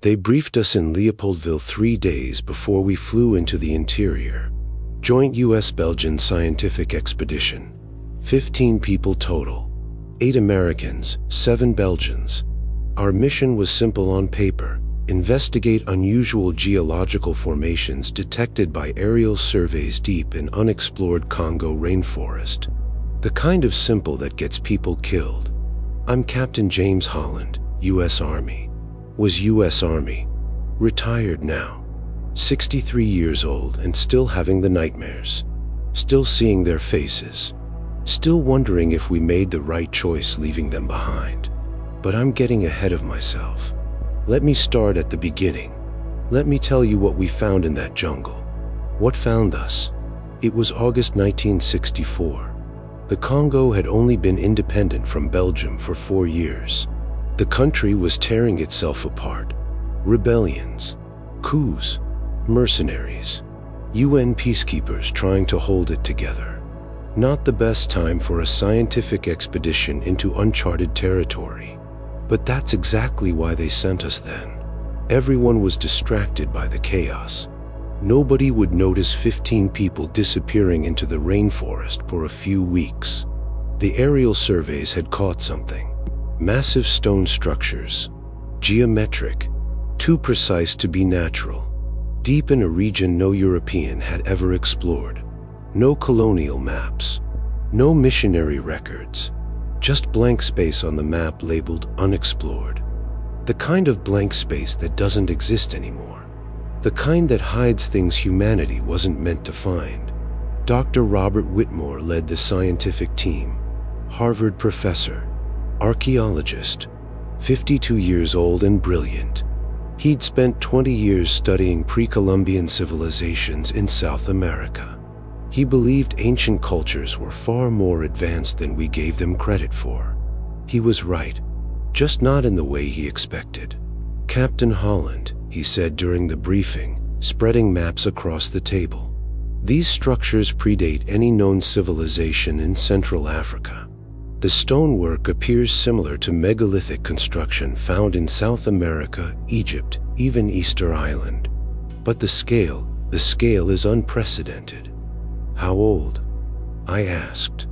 They briefed us in Leopoldville 3 days before we flew into the interior. Joint US-Belgian scientific expedition. 15 people total. 8 Americans, 7 Belgians. Our mission was simple on paper: investigate unusual geological formations detected by aerial surveys deep in unexplored Congo rainforest. The kind of simple that gets people killed. I'm Captain James Holland, U.S. Army. Was U.S. Army. Retired now. 63 years old and still having the nightmares. Still seeing their faces. Still wondering if we made the right choice leaving them behind. But I'm getting ahead of myself. Let me start at the beginning. Let me tell you what we found in that jungle. What found us? It was August 1964. The Congo had only been independent from Belgium for 4 years. The country was tearing itself apart. Rebellions, coups, mercenaries, UN peacekeepers trying to hold it together. Not the best time for a scientific expedition into uncharted territory. But that's exactly why they sent us then. Everyone was distracted by the chaos. Nobody would notice 15 people disappearing into the rainforest for a few weeks. The aerial surveys had caught something. Massive stone structures. Geometric. Too precise to be natural. Deep in a region no European had ever explored. No colonial maps. No missionary records. Just blank space on the map labeled unexplored. The kind of blank space that doesn't exist anymore. The kind that hides things humanity wasn't meant to find. Dr. Robert Whitmore led the scientific team. Harvard professor. Archaeologist. 52 years old and brilliant. He'd spent 20 years studying pre-Columbian civilizations in South America. He believed ancient cultures were far more advanced than we gave them credit for. He was right, just not in the way he expected. Captain Holland, he said during the briefing, spreading maps across the table. These structures predate any known civilization in Central Africa. The stonework appears similar to megalithic construction found in South America, Egypt, even Easter Island. But the scale is unprecedented. How old? I asked.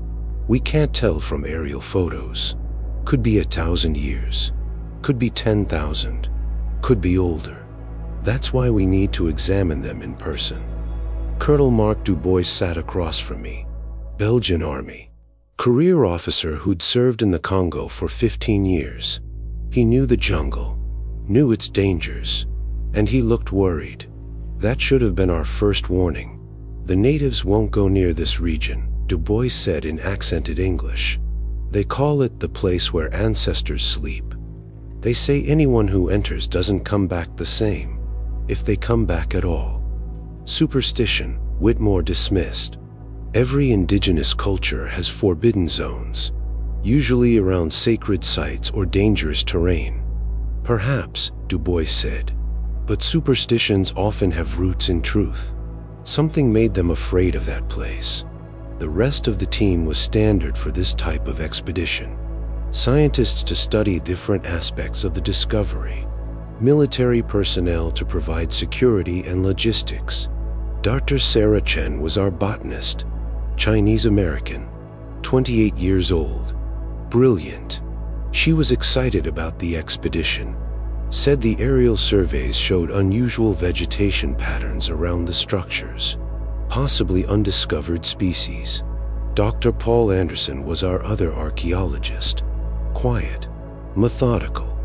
We can't tell from aerial photos. Could be 1,000 years. Could be 10,000. Could be older. That's why we need to examine them in person. Colonel Marc Dubois sat across from me. Belgian Army. Career officer who'd served in the Congo for 15 years. He knew the jungle, knew its dangers, and he looked worried. That should have been our first warning. The natives won't go near this region, Dubois said in accented English. They call it the place where ancestors sleep. They say anyone who enters doesn't come back the same, if they come back at all. Superstition, Whitmore dismissed. Every indigenous culture has forbidden zones, usually around sacred sites or dangerous terrain. Perhaps, Dubois said, but superstitions often have roots in truth. Something made them afraid of that place. The rest of the team was standard for this type of expedition. Scientists to study different aspects of the discovery. Military personnel to provide security and logistics. Dr. Sarah Chen was our botanist. Chinese-American, 28 years old. Brilliant. She was excited about the expedition. Said the aerial surveys showed unusual vegetation patterns around the structures. Possibly undiscovered species. Dr. Paul Anderson was our other archaeologist. Quiet. Methodical.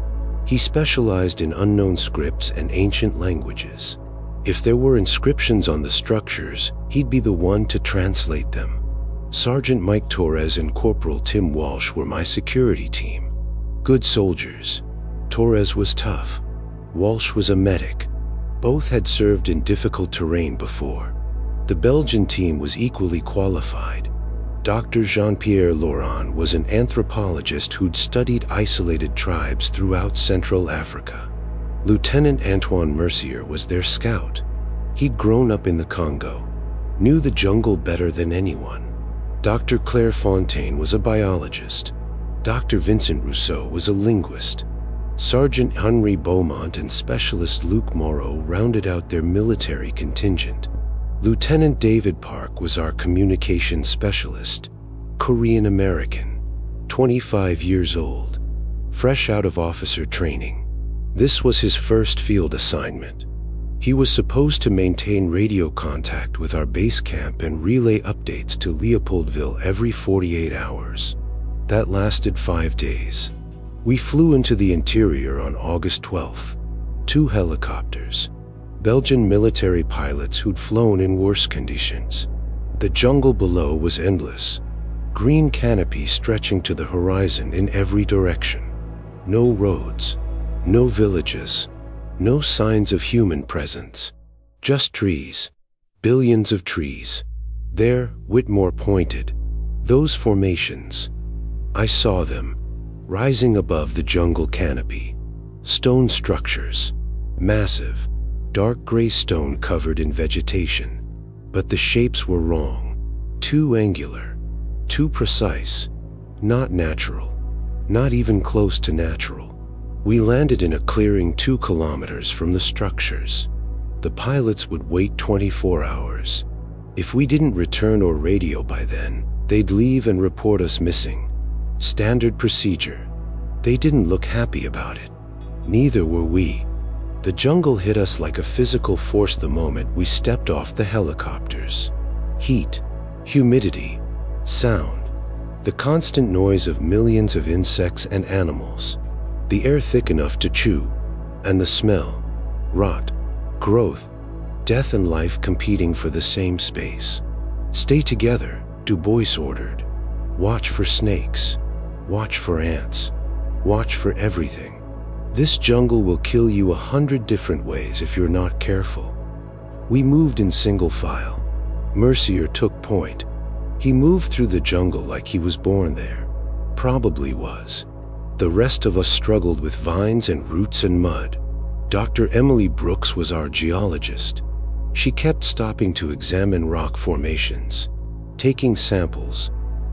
He specialized in unknown scripts and ancient languages. If there were inscriptions on the structures, he'd be the one to translate them. Sergeant Mike Torres and Corporal Tim Walsh were my security team. Good soldiers. Torres was tough. Walsh was a medic. Both had served in difficult terrain before. The Belgian team was equally qualified. Dr. Jean-Pierre Laurent was an anthropologist who'd studied isolated tribes throughout Central Africa. Lieutenant Antoine Mercier was their scout. He'd grown up in the Congo, knew the jungle better than anyone. Dr. Claire Fontaine was a biologist. Dr. Vincent Rousseau was a linguist. Sergeant Henry Beaumont and Specialist Luke Morrow rounded out their military contingent. Lieutenant David Park was our communications specialist, Korean American, 25 years old, fresh out of officer training. This was his first field assignment. He was supposed to maintain radio contact with our base camp and relay updates to Leopoldville every 48 hours. That lasted 5 days. We flew into the interior on August 12th. 2 helicopters. Belgian military pilots who'd flown in worse conditions. The jungle below was endless. Green canopy stretching to the horizon in every direction. No roads. No villages. No signs of human presence. Just trees. Billions of trees. There, Whitmore pointed. Those formations. I saw them, rising above the jungle canopy. Stone structures. Massive, dark gray stone covered in vegetation. But the shapes were wrong. Too angular. Too precise. Not natural. Not even close to natural. We landed in a clearing 2 kilometers from the structures. The pilots would wait 24 hours. If we didn't return or radio by then, they'd leave and report us missing. Standard procedure. They didn't look happy about it. Neither were we. The jungle hit us like a physical force the moment we stepped off the helicopters. Heat, humidity, sound, the constant noise of millions of insects and animals, the air thick enough to chew, and the smell, rot, growth, death and life competing for the same space. Stay together, Du Bois ordered. Watch for snakes. Watch for ants. Watch for everything. This jungle will kill you 100 different ways if you're not careful. We moved in single file. Mercier took point. He moved through the jungle like he was born there. Probably was. The rest of us struggled with vines and roots and mud. Dr. Emily Brooks was our geologist. She kept stopping to examine rock formations, taking samples,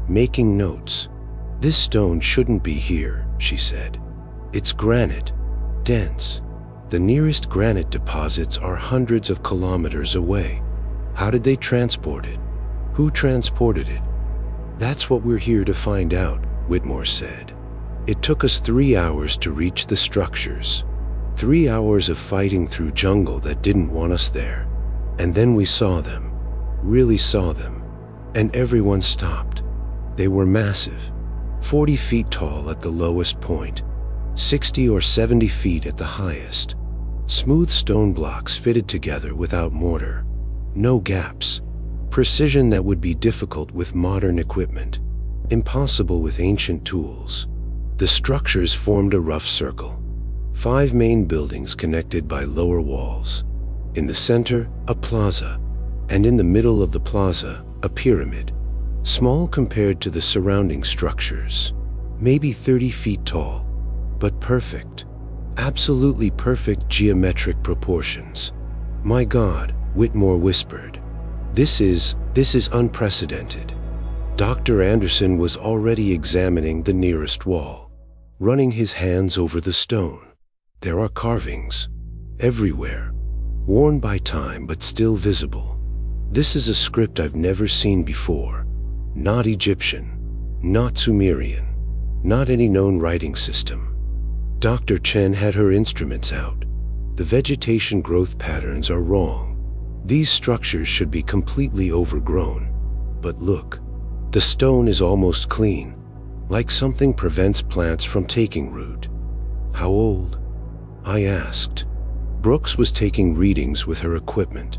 making notes. This stone shouldn't be here, she said. It's granite, dense. The nearest granite deposits are hundreds of kilometers away. How did they transport it? Who transported it? That's what we're here to find out, Whitmore said. It took us 3 hours to reach the structures. 3 hours of fighting through jungle that didn't want us there. And then we saw them. Really saw them. And everyone stopped. They were massive. 40 feet tall at the lowest point. 60 or 70 feet at the highest. Smooth stone blocks fitted together without mortar. No gaps. Precision that would be difficult with modern equipment. Impossible with ancient tools. The structures formed a rough circle. 5 main buildings connected by lower walls. In the center, a plaza. And in the middle of the plaza, a pyramid. Small compared to the surrounding structures. Maybe 30 feet tall. But perfect. Absolutely perfect geometric proportions. My God, Whitmore whispered. This is unprecedented. Dr. Anderson was already examining the nearest wall, running his hands over the stone. There are carvings. Everywhere. Worn by time but still visible. This is a script I've never seen before. Not Egyptian. Not Sumerian. Not any known writing system. Dr. Chen had her instruments out. The vegetation growth patterns are wrong. These structures should be completely overgrown. But look, the stone is almost clean, like something prevents plants from taking root. How old? I asked. Brooks was taking readings with her equipment.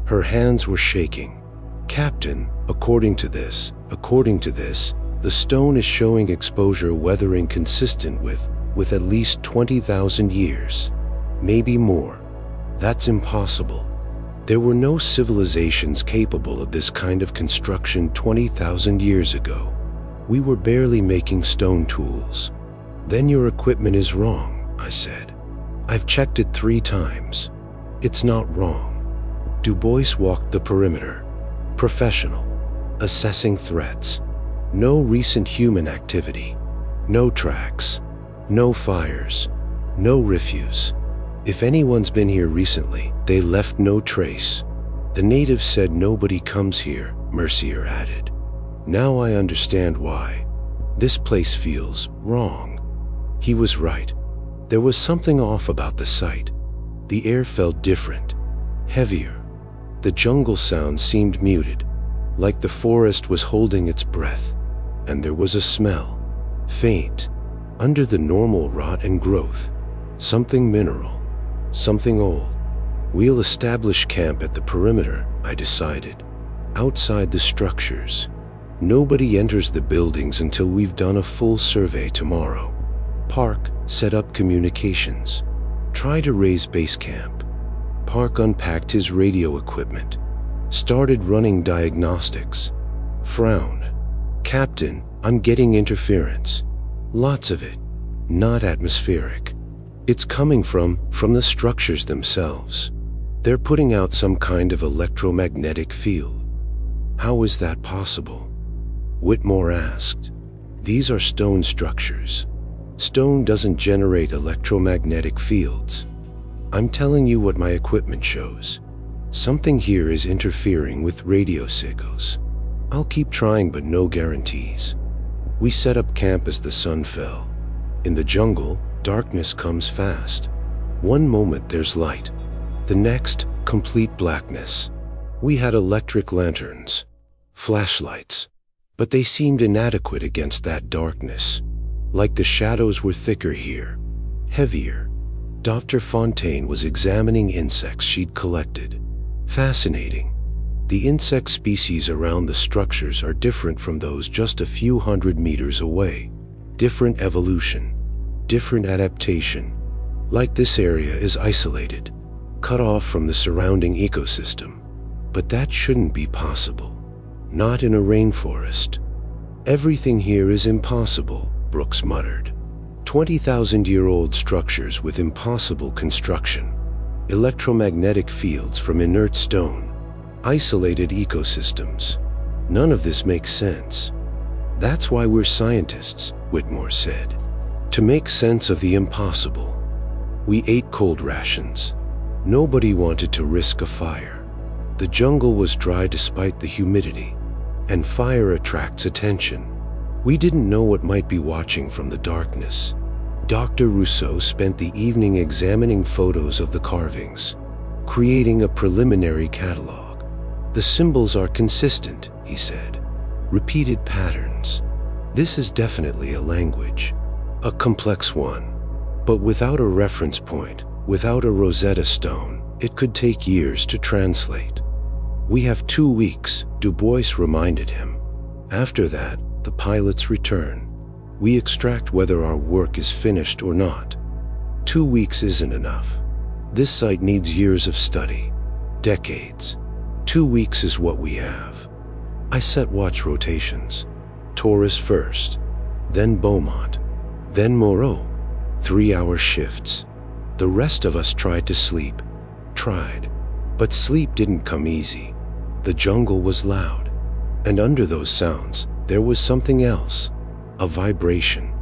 Her hands were shaking. Captain, according to this, the stone is showing exposure weathering consistent with at least 20,000 years. Maybe more. That's impossible. There were no civilizations capable of this kind of construction 20,000 years ago. We were barely making stone tools. Then your equipment is wrong, I said. I've checked it 3 times. It's not wrong. Du Bois walked the perimeter. Professional. Assessing threats. No recent human activity. No tracks. No fires. No refuse. If anyone's been here recently, they left no trace. The natives said nobody comes here, Mercier added. Now I understand why. This place feels wrong. He was right. There was something off about the site. The air felt different, heavier. The jungle sound seemed muted, like the forest was holding its breath. And there was a smell, faint, under the normal rot and growth. Something mineral, something old. We'll establish camp at the perimeter, I decided, outside the structures. Nobody enters the buildings until we've done a full survey tomorrow. Park set up communications. Try to raise base camp. Park unpacked his radio equipment, started running diagnostics. Frowned. Captain, I'm getting interference. Lots of it. Not atmospheric. It's coming from the structures themselves. They're putting out some kind of electromagnetic field. How is that possible? Whitmore asked. These are stone structures. Stone doesn't generate electromagnetic fields. I'm telling you what my equipment shows. Something here is interfering with radio signals. I'll keep trying, but no guarantees. We set up camp as the sun fell. In the jungle, darkness comes fast. One moment there's light. The next, complete blackness. We had electric lanterns, flashlights, but they seemed inadequate against that darkness. Like the shadows were thicker here, heavier. Dr. Fontaine was examining insects she'd collected. Fascinating. The insect species around the structures are different from those just a few hundred meters away. Different evolution, different adaptation. Like this area is isolated, cut off from the surrounding ecosystem. But that shouldn't be possible. Not in a rainforest. Everything here is impossible, Brooks muttered. 20,000-year-old structures with impossible construction. Electromagnetic fields from inert stone. Isolated ecosystems. None of this makes sense. That's why we're scientists, Whitmore said. To make sense of the impossible. We ate cold rations. Nobody wanted to risk a fire. The jungle was dry despite the humidity, and fire attracts attention. We didn't know what might be watching from the darkness. Dr. Rousseau spent the evening examining photos of the carvings, creating a preliminary catalog. The symbols are consistent, he said. Repeated patterns. This is definitely a language. A complex one. But without a reference point, without a Rosetta Stone, it could take years to translate. We have 2 weeks, Du Bois reminded him. After that, the pilots return. We extract whether our work is finished or not. 2 weeks isn't enough. This site needs years of study. Decades. 2 weeks is what we have. I set watch rotations. Torres first, then Beaumont, then Moreau. 3-hour shifts. The rest of us tried to sleep. Tried. But sleep didn't come easy. The jungle was loud. And under those sounds, there was something else. A vibration.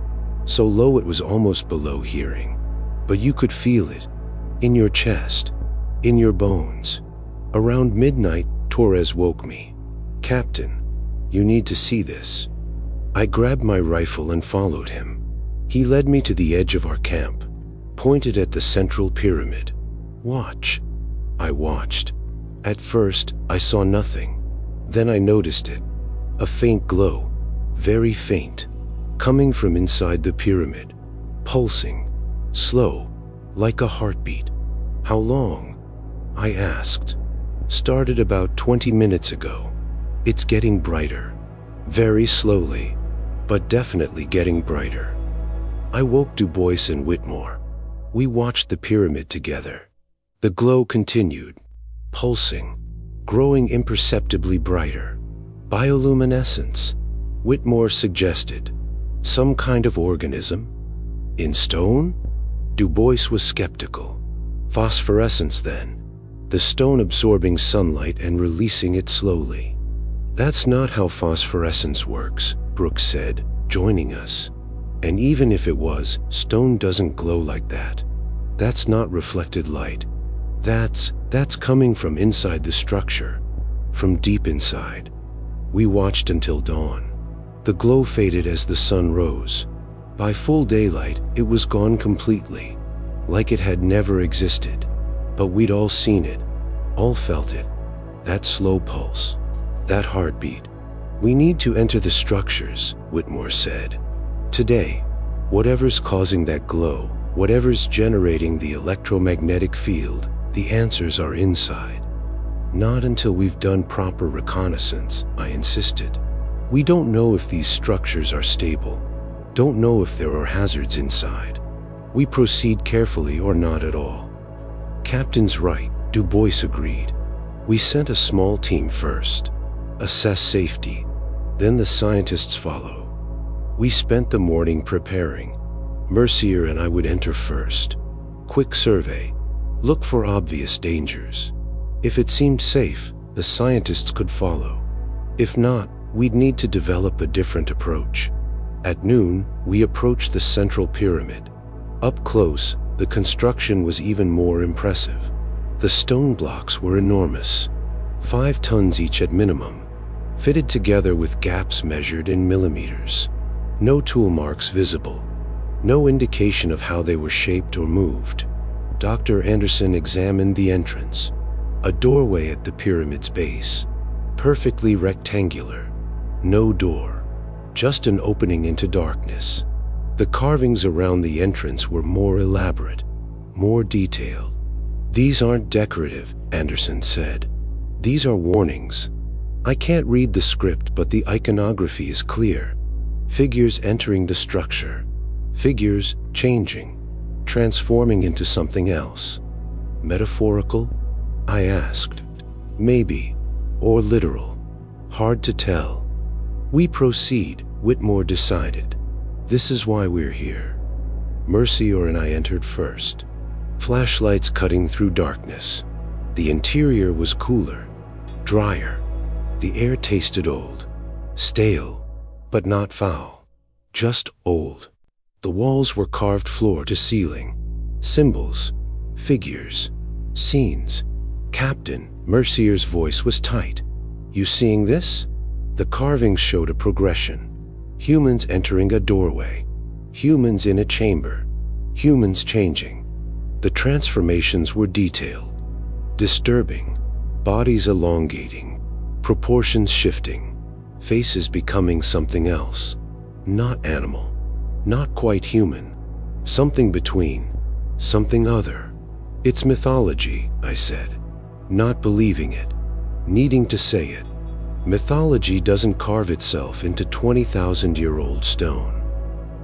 So low it was almost below hearing. But you could feel it. In your chest. In your bones. Around midnight, Torres woke me. Captain, you need to see this. I grabbed my rifle and followed him. He led me to the edge of our camp, pointed at the central pyramid. Watch. I watched. At first, I saw nothing. Then I noticed it. A faint glow, very faint, coming from inside the pyramid. Pulsing, slow, like a heartbeat. How long? I asked. Started about 20 minutes ago. It's getting brighter. Very slowly, but definitely getting brighter. I woke Du Bois and Whitmore. We watched the pyramid together. The glow continued, pulsing, growing imperceptibly brighter. Bioluminescence, Whitmore suggested. Some kind of organism? In stone? Du Bois was skeptical. Phosphorescence then. The stone absorbing sunlight and releasing it slowly. That's not how phosphorescence works, Brooks said, joining us. And even if it was, stone doesn't glow like that. That's not reflected light. That's coming from inside the structure, from deep inside. We watched until dawn. The glow faded as the sun rose. By full daylight, it was gone completely, like it had never existed. But we'd all seen it, all felt it. That slow pulse, that heartbeat. We need to enter the structures, Whitmore said. Today, whatever's causing that glow, whatever's generating the electromagnetic field, the answers are inside. Not until we've done proper reconnaissance, I insisted. We don't know if these structures are stable, don't know if there are hazards inside. We proceed carefully or not at all. Captain's right, Du Bois agreed. We sent a small team first, assess safety, then the scientists follow. We spent the morning preparing. Mercier and I would enter first. Quick survey. Look for obvious dangers. If it seemed safe, the scientists could follow. If not, we'd need to develop a different approach. At noon, we approached the central pyramid. Up close, the construction was even more impressive. The stone blocks were enormous, 5 tons each at minimum, fitted together with gaps measured in millimeters. No tool marks visible, no indication of how they were shaped or moved. Dr. Anderson examined the entrance, a doorway at the pyramid's base, perfectly rectangular. No door, just an opening into darkness. The carvings around the entrance were more elaborate, more detailed. These aren't decorative, Anderson said. These are warnings. I can't read the script, but the iconography is clear. Figures entering the structure, figures changing, transforming into something else. Metaphorical? I asked. Maybe, or literal. Hard to tell. We proceed, Whitmore decided. This is why we're here. Mercier and I entered first. Flashlights cutting through darkness. The interior was cooler, drier. The air tasted old, stale, but not foul, just old. The walls were carved floor to ceiling. Symbols, figures, scenes. Captain, Mercier's voice was tight. You seeing this? The carvings showed a progression. Humans entering a doorway, humans in a chamber, humans changing. The transformations were detailed, disturbing, bodies elongating, proportions shifting, faces becoming something else. Not animal, not quite human, something between, something other. It's mythology, I said, not believing it, needing to say it. Mythology doesn't carve itself into 20,000-year-old stone.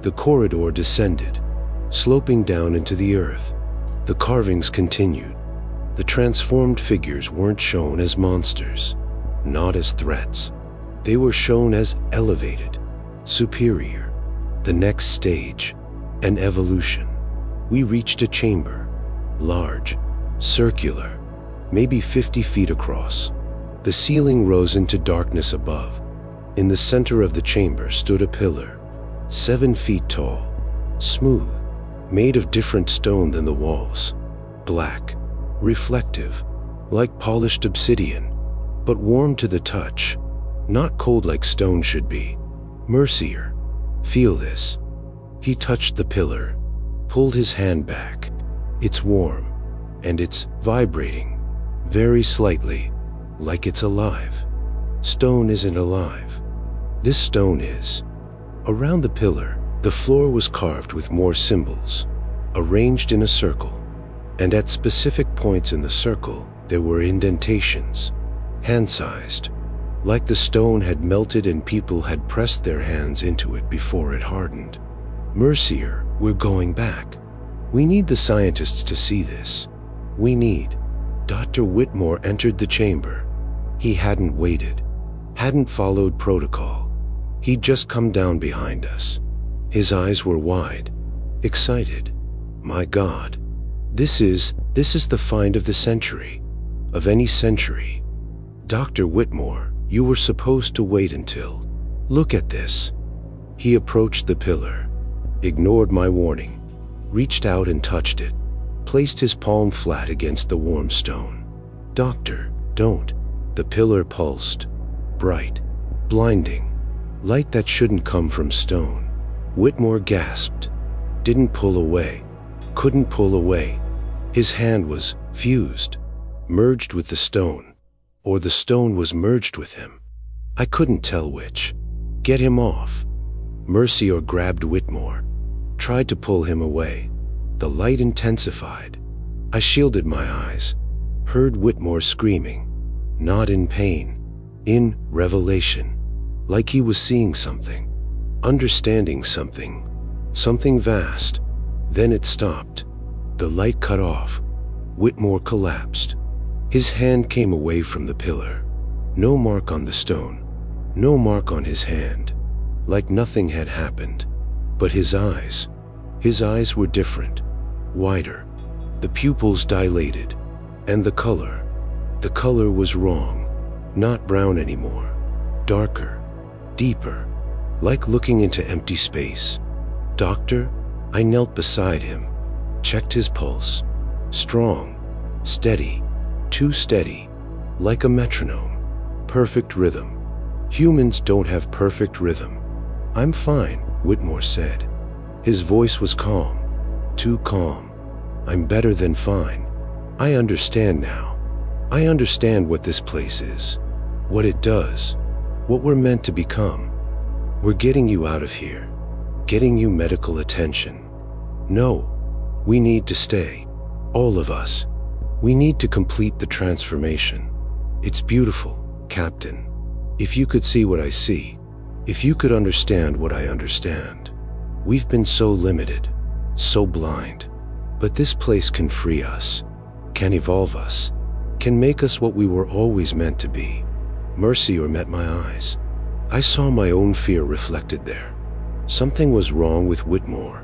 The corridor descended, sloping down into the earth. The carvings continued. The transformed figures weren't shown as monsters, not as threats. They were shown as elevated, superior. The next stage, an evolution. We reached a chamber, large, circular, maybe 50 feet across. The ceiling rose into darkness above. In the center of the chamber stood a pillar, 7 feet tall, smooth, made of different stone than the walls. Black, reflective, like polished obsidian, but warm to the touch, not cold like stone should be. Mercier, feel this. He touched the pillar, pulled his hand back. It's warm, and it's vibrating, very slightly, like it's alive. Stone isn't alive. This stone is. Around the pillar, the floor was carved with more symbols, arranged in a circle, and at specific points in the circle, there were indentations, hand-sized, like the stone had melted and people had pressed their hands into it before it hardened. Mercier, we're going back. We need the scientists to see this. We need. Dr. Whitmore entered the chamber. He hadn't waited, hadn't followed protocol. He'd just come down behind us. His eyes were wide, excited. My God, this is the find of the century, of any century. Dr. Whitmore, you were supposed to wait until. Look at this. He approached the pillar. ignored my warning, reached out and touched it, placed his palm flat against the warm stone. "Doctor, don't." The pillar pulsed. Bright, blinding, light that shouldn't come from stone. Whitmore gasped. Didn't pull away. Couldn't pull away. His hand was fused, merged with the stone, or the stone was merged with him. I couldn't tell which. Get him off. Mercier grabbed Whitmore, tried to pull him away. The light intensified. I shielded my eyes, heard Whitmore screaming, not in pain, in revelation, like he was seeing something, understanding something, something vast. Then it stopped. The light cut off. Whitmore collapsed. His hand came away from the pillar. No mark on the stone, no mark on his hand, like nothing had happened. But his eyes were different, wider, the pupils dilated, and the color was wrong, not brown anymore, darker, deeper, like looking into empty space. "Doctor?" I knelt beside him, checked his pulse, strong, steady, too steady, like a metronome, perfect rhythm. Humans don't have perfect rhythm. "I'm fine," Whitmore said. His voice was calm, too calm. "I'm better than fine. I understand now. I understand what this place is, what it does, what we're meant to become. We're getting you out of here, getting you medical attention. No, we need to stay. All of us. We need to complete the transformation. It's beautiful, Captain. If you could see what I see, if you could understand what I understand. We've been so limited, so blind. But this place can free us, can evolve us, can make us what we were always meant to be." Mercier met my eyes. I saw my own fear reflected there. Something was wrong with Whitmore,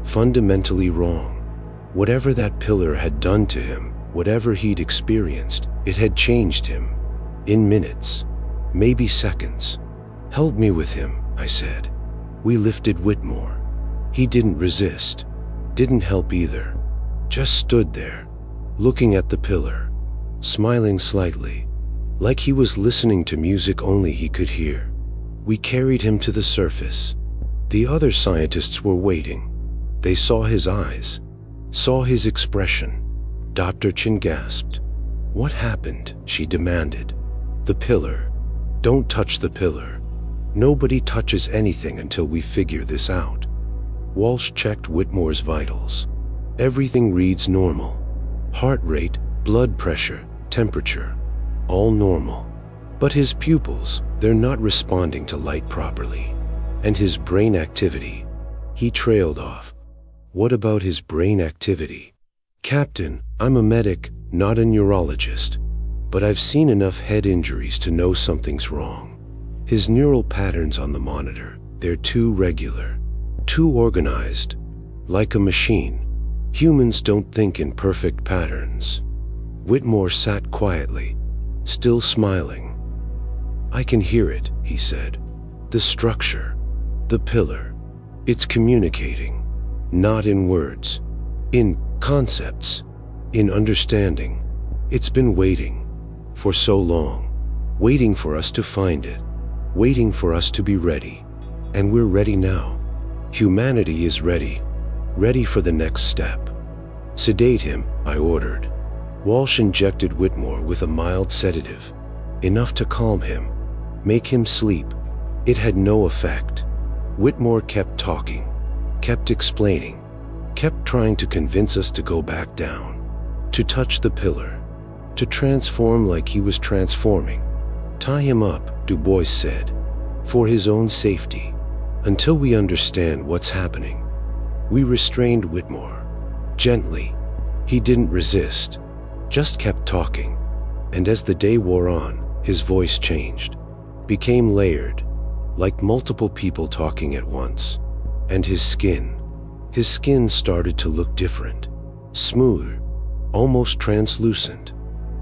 fundamentally wrong. Whatever that pillar had done to him, whatever he'd experienced, it had changed him. In minutes, maybe seconds. "Held me with him," I said. We lifted Whitmore. He didn't resist, didn't help either. Just stood there, looking at the pillar, smiling slightly, like he was listening to music only he could hear. We carried him to the surface. The other scientists were waiting. They saw his eyes, saw his expression. Dr. Chin gasped. "What happened?" she demanded. "The pillar. Don't touch the pillar. Nobody touches anything until we figure this out." Walsh checked Whitmore's vitals. Everything reads normal. Heart rate, blood pressure, temperature, all normal. But his pupils, they're not responding to light properly. And his brain activity. He trailed off. "What about his brain activity?" "Captain, I'm a medic, not a neurologist. But I've seen enough head injuries to know something's wrong. His neural patterns on the monitor, they're too regular, too organized, like a machine. Humans don't think in perfect patterns." Whitmore sat quietly, still smiling. "I can hear it," he said. "The structure, the pillar. It's communicating, not in words, in concepts, in understanding. It's been waiting for so long, waiting for us to find it, waiting for us to be ready. And we're ready now. Humanity is ready, ready for the next step." "Sedate him," I ordered. Walsh injected Whitmore with a mild sedative, enough to calm him, make him sleep. It had no effect. Whitmore kept talking, kept explaining, kept trying to convince us to go back down, to touch the pillar, to transform like he was transforming. "Tie him up," Du Bois said, "for his own safety, until we understand what's happening." We restrained Whitmore, gently. He didn't resist, just kept talking. And as the day wore on, his voice changed, became layered, like multiple people talking at once. And his skin started to look different, smoother, almost translucent.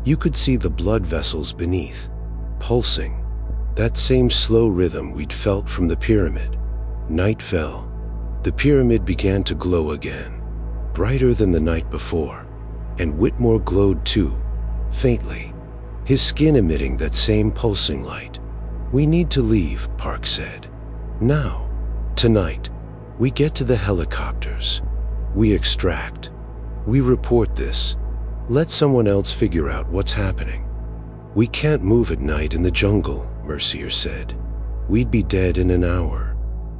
You could see the blood vessels beneath, pulsing, that same slow rhythm we'd felt from the pyramid. Night fell. The pyramid began to glow again, brighter than the night before, and Whitmore glowed too, faintly, his skin emitting that same pulsing light. "We need to leave," Park said. "Now. Tonight. We get to the helicopters. We extract. We report this. Let someone else figure out what's happening." "We can't move at night in the jungle," Mercier said. "We'd be dead in an hour.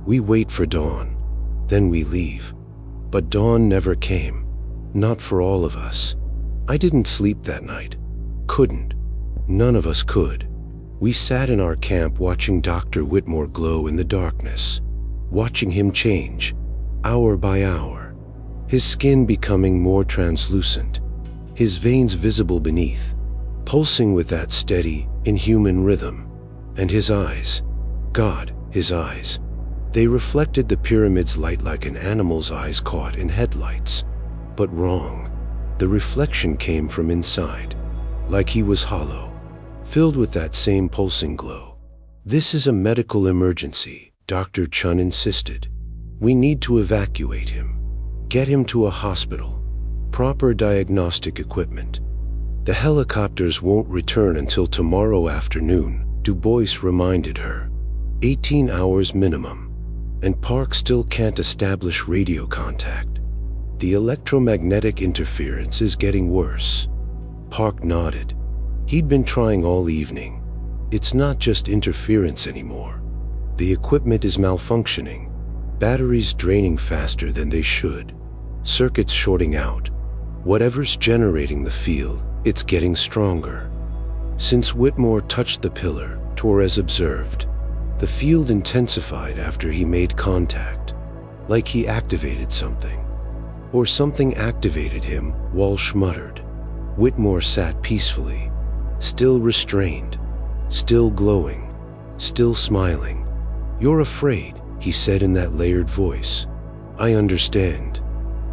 We wait for dawn. Then we leave." But dawn never came. Not for all of us. I didn't sleep that night. Couldn't. None of us could. We sat in our camp watching Dr. Whitmore glow in the darkness, watching him change, hour by hour, his skin becoming more translucent, his veins visible beneath, pulsing with that steady, inhuman rhythm. And his eyes, God, his eyes, they reflected the pyramid's light like an animal's eyes caught in headlights. But wrong. The reflection came from inside, like he was hollow, filled with that same pulsing glow. "This is a medical emergency," Dr. Chun insisted. "We need to evacuate him. Get him to a hospital. Proper diagnostic equipment. The helicopters won't return until tomorrow afternoon," Du Bois reminded her. 18 hours minimum. And Park still can't establish radio contact. The electromagnetic interference is getting worse. Park nodded. He'd been trying all evening. It's not just interference anymore. The equipment is malfunctioning. Batteries draining faster than they should. Circuits shorting out. Whatever's generating the field, it's getting stronger. Since Whitmore touched the pillar, Torres observed, the field intensified after he made contact, like he activated something. Or something activated him, Walsh muttered. Whitmore sat peacefully, still restrained, still glowing, still smiling. "You're afraid," he said in that layered voice. "I understand.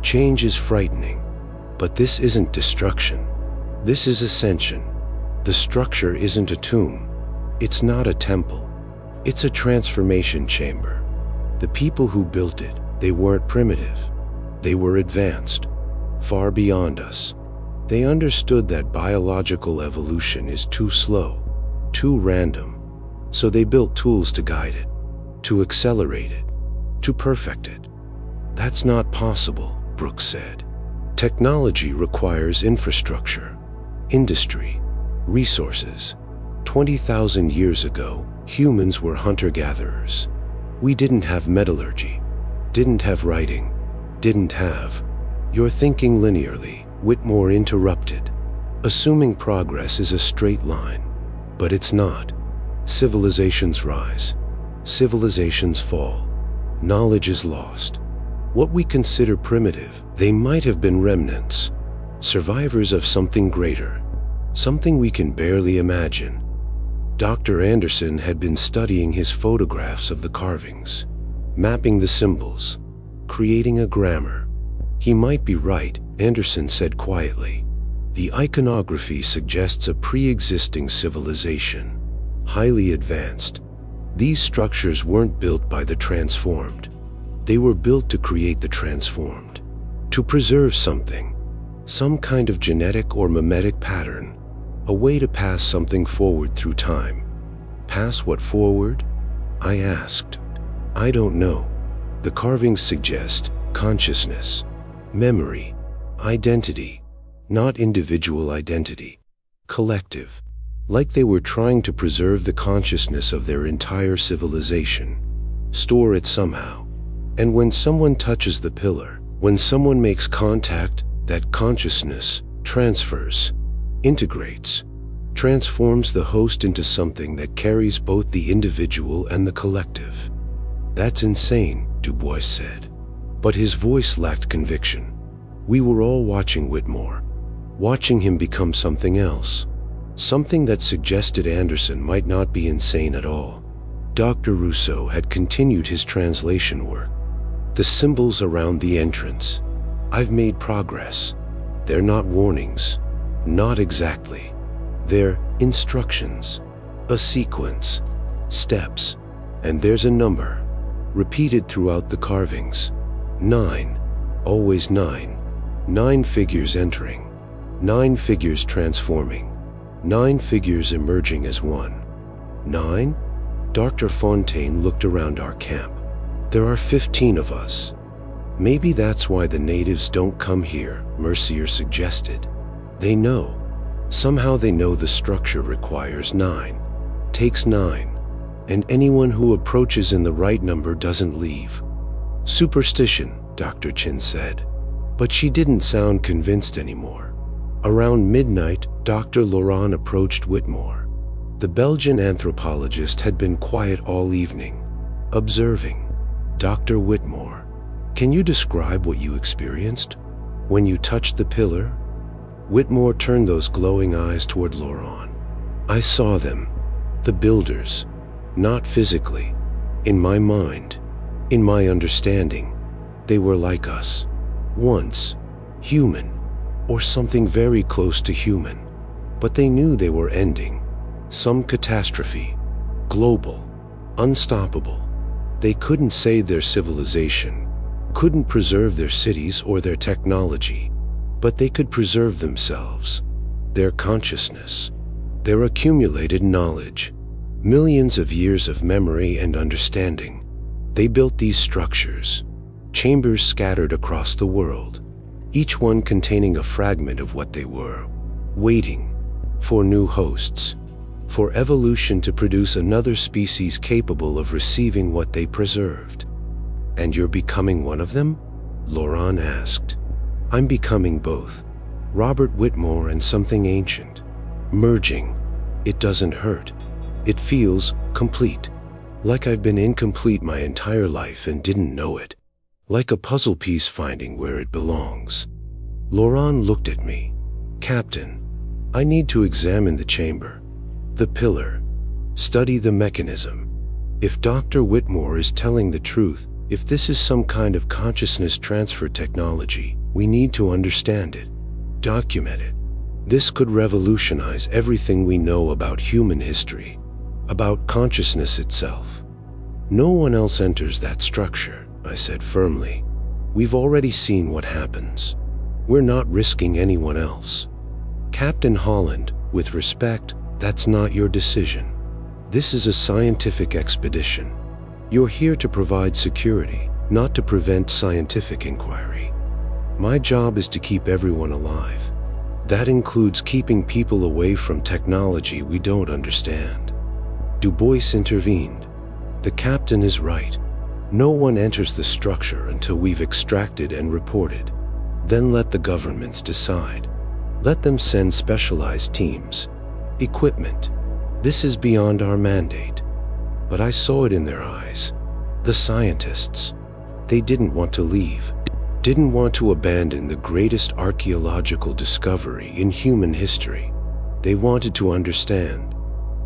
Change is frightening. But this isn't destruction. This is ascension. The structure isn't a tomb. It's not a temple. It's a transformation chamber. The people who built it, they weren't primitive. They were advanced, far beyond us. They understood that biological evolution is too slow, too random. So they built tools to guide it, to accelerate it, to perfect it." "That's not possible," Brooks said. "Technology requires infrastructure, industry, resources. 20,000 years ago, humans were hunter-gatherers. We didn't have metallurgy, didn't have writing, didn't have—" "You're thinking linearly," Whitmore interrupted. "Assuming progress is a straight line. But it's not. Civilizations rise. Civilizations fall. Knowledge is lost. What we consider primitive, they might have been remnants, survivors of something greater, something we can barely imagine." Dr. Anderson had been studying his photographs of the carvings, mapping the symbols, creating a grammar. "He might be right," Anderson said quietly. "The iconography suggests a pre-existing civilization, highly advanced. These structures weren't built by the transformed. They were built to create the transformed, to preserve something, some kind of genetic or mimetic pattern, a way to pass something forward through time." "Pass what forward?" I asked. "I don't know. The carvings suggest consciousness, memory, identity, not individual identity, collective, like they were trying to preserve the consciousness of their entire civilization, store it somehow. And when someone touches the pillar, when someone makes contact, that consciousness transfers, integrates, transforms the host into something that carries both the individual and the collective." "That's insane," Du Bois said. But his voice lacked conviction. We were all watching Whitmore, watching him become something else, something that suggested Anderson might not be insane at all. Dr. Rousseau had continued his translation work. "The symbols around the entrance. I've made progress. They're not warnings. Not exactly. They're instructions. A sequence. Steps. And there's a number. repeated throughout the carvings. 9, always 9. 9 figures entering, 9 figures transforming, 9 figures emerging as one. 9? Dr. Fontaine looked around our camp. There are 15 of us. Maybe that's why the natives don't come here, Mercier suggested. They know. Somehow they know the structure requires 9, takes 9, and anyone who approaches in the right number doesn't leave. Superstition, Dr. Chin said. But she didn't sound convinced anymore. Around midnight, Dr. Laurent approached Whitmore. The Belgian anthropologist had been quiet all evening, observing. Dr. Whitmore, can you describe what you experienced when you touched the pillar? Whitmore turned those glowing eyes toward Laurent. I saw them, the builders, not physically. In my mind, in my understanding, they were like us. Once, human, or something very close to human. But they knew they were ending. Some catastrophe, global, unstoppable. They couldn't save their civilization, couldn't preserve their cities or their technology, but they could preserve themselves, their consciousness, their accumulated knowledge, millions of years of memory and understanding. They built these structures, chambers scattered across the world, each one containing a fragment of what they were, waiting for new hosts, for evolution to produce another species capable of receiving what they preserved. And you're becoming one of them? Laurent asked. I'm becoming both, Robert Whitmore and something ancient. Merging. It doesn't hurt. It feels complete. Like I've been incomplete my entire life and didn't know it. Like a puzzle piece finding where it belongs. Laurent looked at me. Captain, I need to examine the chamber, the pillar, study the mechanism. If Dr. Whitmore is telling the truth, if this is some kind of consciousness transfer technology, we need to understand it, document it. This could revolutionize everything we know about human history, about consciousness itself. No one else enters that structure, I said firmly. We've already seen what happens. We're not risking anyone else. Captain Holland, with respect, that's not your decision. This is a scientific expedition. You're here to provide security, not to prevent scientific inquiry. My job is to keep everyone alive. That includes keeping people away from technology we don't understand. Du Bois intervened. The captain is right. No one enters the structure until we've extracted and reported. Then let the governments decide. Let them send specialized teams, equipment. This is beyond our mandate. But I saw it in their eyes. The scientists. They didn't want to leave. Didn't want to abandon the greatest archaeological discovery in human history. They wanted to understand,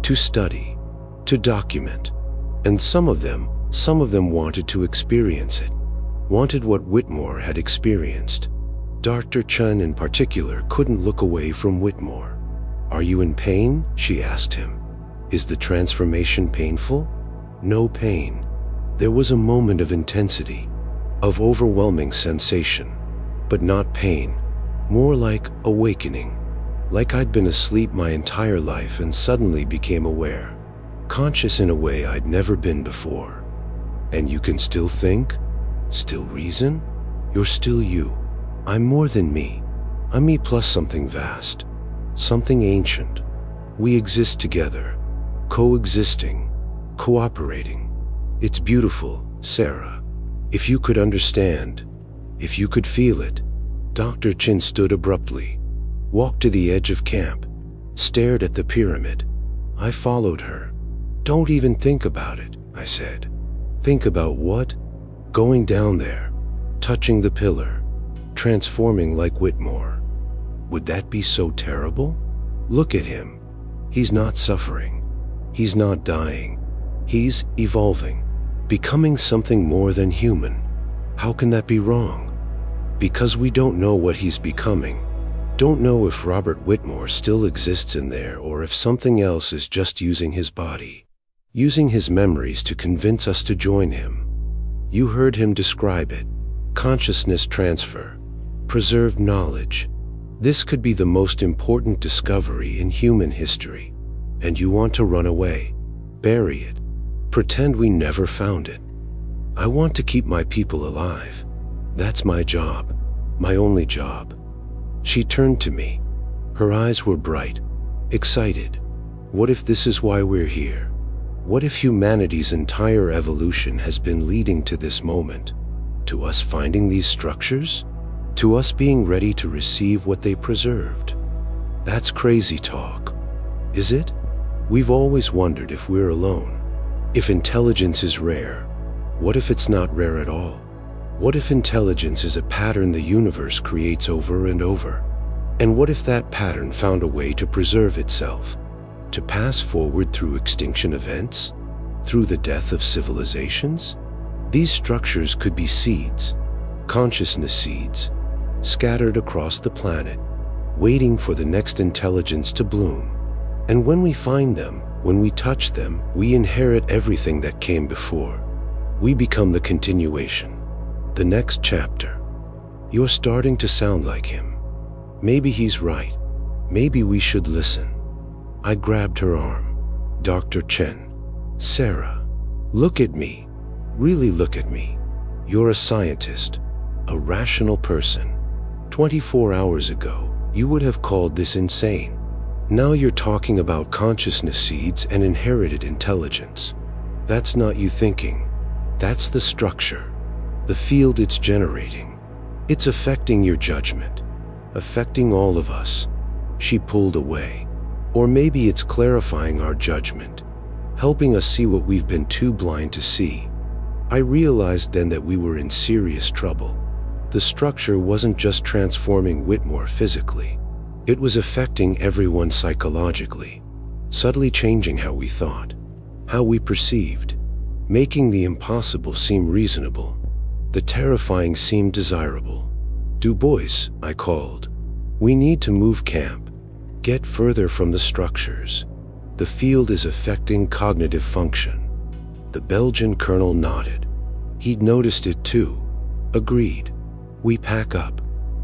to study, to document. And some of them wanted to experience it. Wanted what Whitmore had experienced. Dr. Chen in particular couldn't look away from Whitmore. Are you in pain? She asked him. Is the transformation painful? No pain. There was a moment of intensity, of overwhelming sensation, but not pain. More like awakening. Like I'd been asleep my entire life and suddenly became aware. Conscious in a way I'd never been before. And you can still think? Still reason? You're still you. I'm more than me. I'm me plus something vast. Something ancient. We exist together. Coexisting. Cooperating. It's beautiful, Sarah. If you could understand. If you could feel it. Dr. Chin stood abruptly. Walked to the edge of camp. Stared at the pyramid. I followed her. Don't even think about it, I said. Think about what? Going down there. Touching the pillar. Transforming like Whitmore. Would that be so terrible? Look at him. He's not suffering. He's not dying. He's evolving. Becoming something more than human. How can that be wrong? Because we don't know what he's becoming. Don't know if Robert Whitmore still exists in there or if something else is just using his body. Using his memories to convince us to join him. You heard him describe it. Consciousness transfer. Preserved knowledge. This could be the most important discovery in human history. And you want to run away. Bury it. Pretend we never found it. I want to keep my people alive. That's my job. My only job. She turned to me. Her eyes were bright, excited. What if this is why we're here? What if humanity's entire evolution has been leading to this moment? To us finding these structures? To us being ready to receive what they preserved? That's crazy talk. Is it? We've always wondered if we're alone. If intelligence is rare, what if it's not rare at all? What if intelligence is a pattern the universe creates over and over? And what if that pattern found a way to preserve itself? To pass forward through extinction events? Through the death of civilizations? These structures could be seeds, consciousness seeds, scattered across the planet, waiting for the next intelligence to bloom. And when we find them, when we touch them, we inherit everything that came before. We become the continuation, the next chapter. You're starting to sound like him. Maybe he's right. Maybe we should listen. I grabbed her arm. Dr. Chen. Sarah. Look at me. Really look at me. You're a scientist, a rational person. 24 hours ago, you would have called this insane. Now you're talking about consciousness seeds and inherited intelligence. That's not you thinking. That's the structure. The field it's generating. It's affecting your judgment. Affecting all of us. She pulled away. Or maybe it's clarifying our judgment, helping us see what we've been too blind to see. I realized then that we were in serious trouble. The structure wasn't just transforming Whitmore physically. It was affecting everyone psychologically, subtly changing how we thought, how we perceived, making the impossible seem reasonable, the terrifying seem desirable. Du Bois, I called. We need to move camp. Get further from the structures. The field is affecting cognitive function. The Belgian colonel nodded. He'd noticed it too. Agreed. We pack up.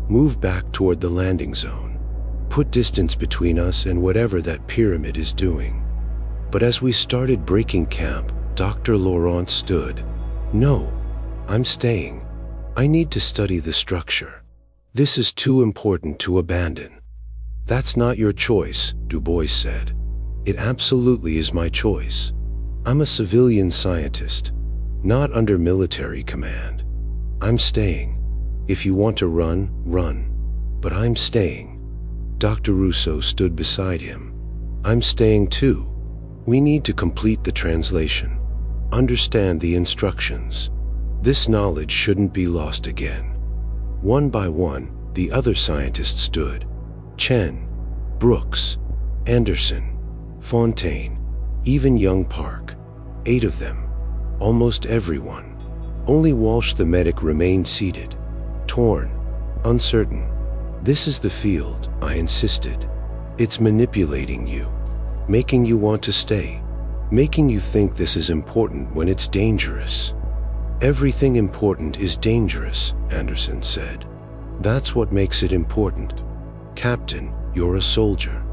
Move back toward the landing zone. Put distance between us and whatever that pyramid is doing. But as we started breaking camp, Dr. Laurent stood. No, I'm staying. I need to study the structure. This is too important to abandon. That's not your choice, Du Bois said. It absolutely is my choice. I'm a civilian scientist, not under military command. I'm staying. If you want to run, run. But I'm staying. Dr. Rousseau stood beside him. I'm staying too. We need to complete the translation. Understand the instructions. This knowledge shouldn't be lost again. One by one, the other scientists stood. Chen, Brooks, Anderson, Fontaine, even young Park. 8 of them. Almost everyone. Only Walsh the medic remained seated, torn, uncertain. This is the field, I insisted. It's manipulating you, making you want to stay, making you think this is important when it's dangerous. Everything important is dangerous, Anderson said. That's what makes it important. Captain, you're a soldier.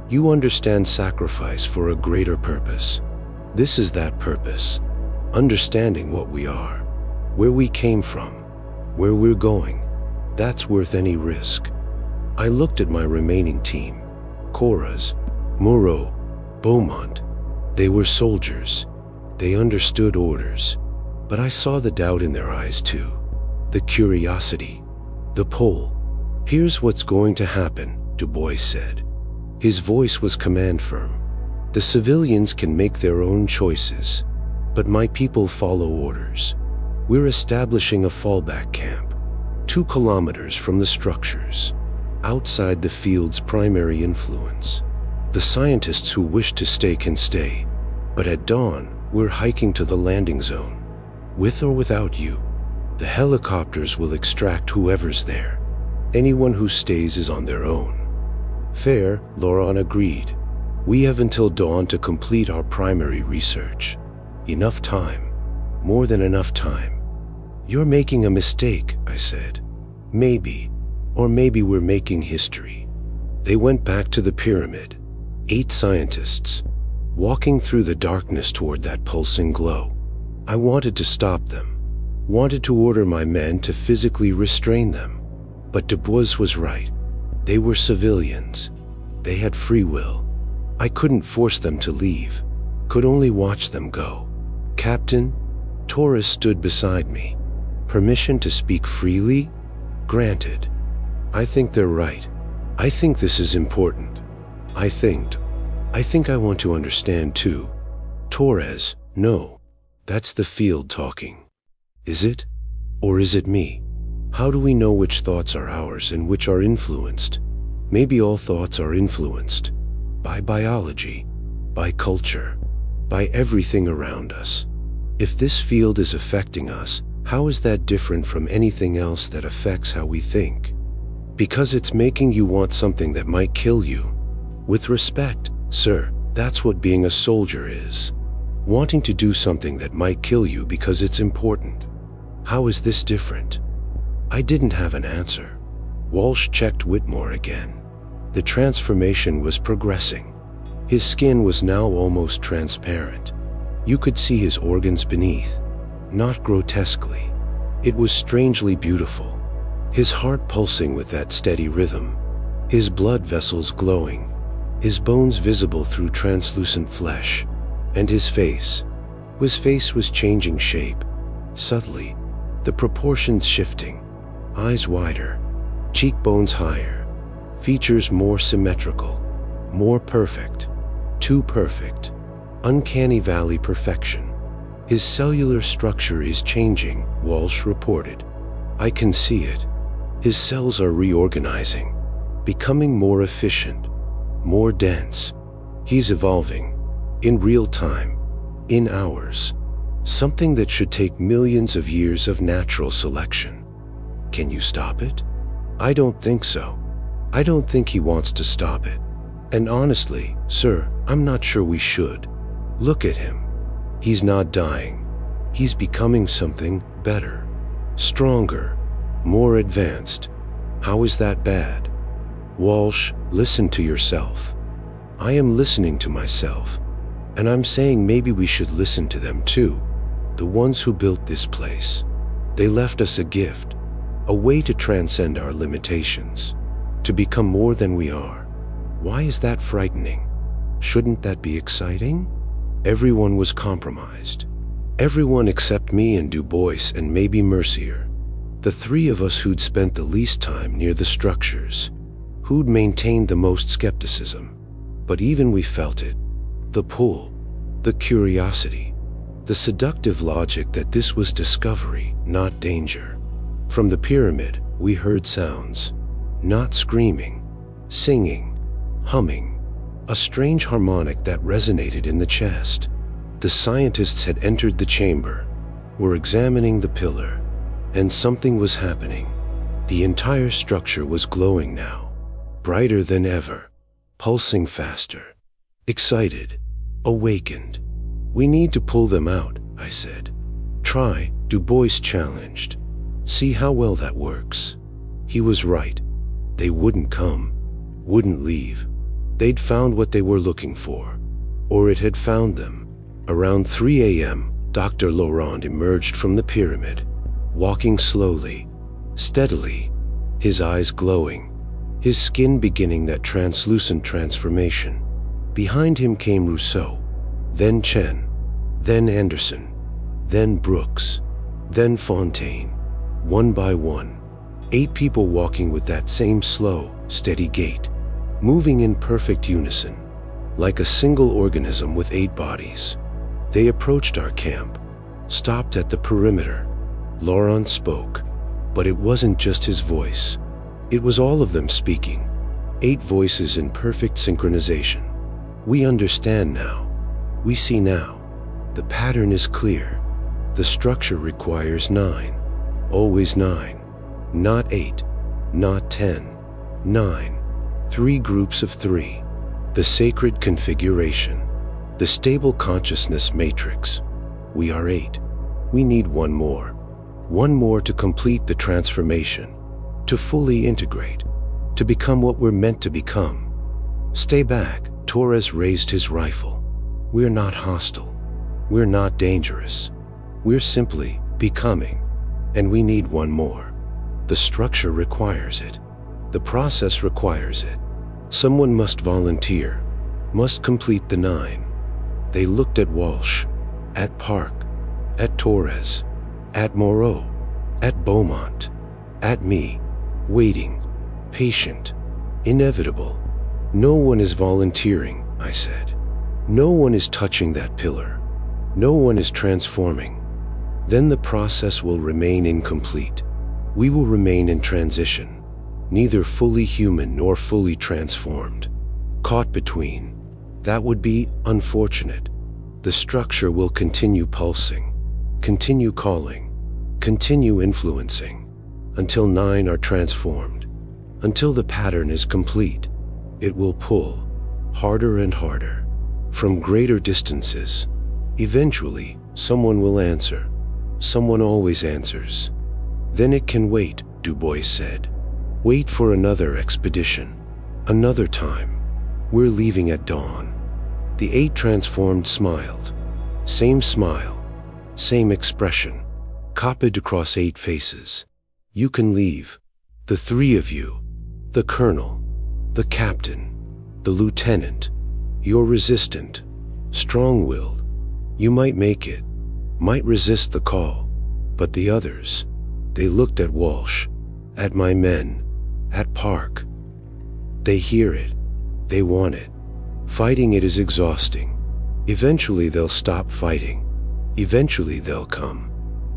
You understand sacrifice for a greater purpose. This is that purpose. Understanding what we are, where we came from, where we're going. That's worth any risk. I looked at my remaining team. Coras, Moreau, Beaumont. They were soldiers. They understood orders. But I saw the doubt in their eyes too. The curiosity. The pull. Here's what's going to happen, Du Bois said. His voice was command firm. The civilians can make their own choices, but my people follow orders. We're establishing a fallback camp, 2 kilometers from the structures, outside the field's primary influence. The scientists who wish to stay can stay, but at dawn, we're hiking to the landing zone. With or without you, the helicopters will extract whoever's there. Anyone who stays is on their own. Fair, Laurent agreed. We have until dawn to complete our primary research. Enough time. More than enough time. You're making a mistake, I said. Maybe, or maybe we're making history. They went back to the pyramid, 8 scientists, walking through the darkness toward that pulsing glow. I wanted to stop them, wanted to order my men to physically restrain them. But Du Bois was right. They were civilians. They had free will. I couldn't force them to leave, could only watch them go. Captain, Torres stood beside me. Permission to speak freely? Granted. I think they're right. I think this is important. I think I want to understand too. Torres, no. That's the field talking. Is it? Or is it me? How do we know which thoughts are ours and which are influenced? Maybe all thoughts are influenced by biology, by culture, by everything around us. If this field is affecting us, how is that different from anything else that affects how we think? Because it's making you want something that might kill you. With respect, sir, that's what being a soldier is. Wanting to do something that might kill you because it's important. How is this different? I didn't have an answer. Walsh checked Whitmore again. The transformation was progressing. His skin was now almost transparent. You could see his organs beneath, not grotesquely. It was strangely beautiful. His heart pulsing with that steady rhythm, his blood vessels glowing, his bones visible through translucent flesh, and his face. His face was changing shape, subtly, the proportions shifting, eyes wider, cheekbones higher, features more symmetrical, more perfect, too perfect, uncanny valley perfection. His cellular structure is changing, Walsh reported. I can see it. His cells are reorganizing, becoming more efficient, more dense. He's evolving, in real time, in hours, something that should take millions of years of natural selection. Can you stop it? I don't think so. I don't think he wants to stop it. And honestly, sir, I'm not sure we should. Look at him. He's not dying. He's becoming something better, stronger, more advanced. How is that bad? Walsh, listen to yourself. I am listening to myself. And I'm saying maybe we should listen to them too. The ones who built this place. They left us a gift, a way to transcend our limitations, to become more than we are. Why is that frightening? Shouldn't that be exciting? Everyone was compromised. Everyone except me and Du Bois and maybe Mercier. The 3 of us who'd spent the least time near the structures, who'd maintained the most skepticism. But even we felt it. The pull, the curiosity, the seductive logic that this was discovery, not danger. From the pyramid, we heard sounds, not screaming, singing, humming, a strange harmonic that resonated in the chest. The scientists had entered the chamber, were examining the pillar, and something was happening. The entire structure was glowing now, brighter than ever, pulsing faster, excited, awakened. We need to pull them out, I said. Try, Du Bois challenged. See how well that works. He was right. They wouldn't come, wouldn't leave. They'd found what they were looking for, or it had found them. Around 3 a.m., Dr. Laurent emerged from the pyramid, walking slowly, steadily, his eyes glowing, his skin beginning that translucent transformation. Behind him came Rousseau, then Chen, then Anderson, then Brooks, then Fontaine, one by one. 8 people walking with that same slow, steady gait, moving in perfect unison, like a single organism with 8 bodies. They approached our camp, stopped at the perimeter. Laurent spoke, but it wasn't just his voice. It was all of them speaking, 8 voices in perfect synchronization. We understand now. We see now. The pattern is clear. The structure requires 9. Always 9. Not 8. Not 10. 9. 3 groups of 3. The sacred configuration. The stable consciousness matrix. We are 8. We need one more. One more to complete the transformation, to fully integrate, to become what we're meant to become. Stay back, Torres raised his rifle. We're not hostile. We're not dangerous. We're simply becoming. And we need one more. The structure requires it. The process requires it. Someone must volunteer, must complete the 9. They looked at Walsh, at Park, at Torres, at Moreau, at Beaumont, at me, waiting, patient, inevitable. No one is volunteering, I said. No one is touching that pillar. No one is transforming. Then the process will remain incomplete. We will remain in transition, neither fully human nor fully transformed. Caught between. That would be unfortunate. The structure will continue pulsing, continue calling, continue influencing, until 9 are transformed, until the pattern is complete. It will pull, harder and harder, from greater distances. Eventually, someone will answer. Someone always answers. Then it can wait, Du Bois said. Wait for another expedition, another time. We're leaving at dawn. The 8 transformed smiled. Same smile, same expression, copied across 8 faces. You can leave. The 3 of you. The colonel, the captain, the lieutenant. You're resistant, strong-willed. You might make it, might resist the call. But the others, they looked at Walsh, at my men, at Park. They hear it. They want it. Fighting it is exhausting. Eventually they'll stop fighting. Eventually they'll come.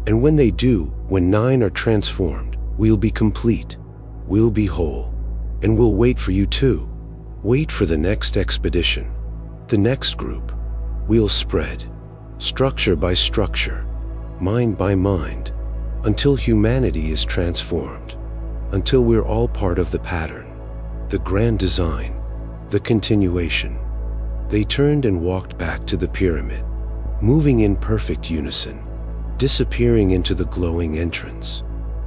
And when they do, when 9 are transformed, we'll be complete. We'll be whole. And we'll wait for you too. Wait for the next expedition. The next group. We'll spread. Structure by structure. Mind by mind. Until humanity is transformed. Until we're all part of the pattern. The grand design. The continuation. They turned and walked back to the pyramid, moving in perfect unison, disappearing into the glowing entrance.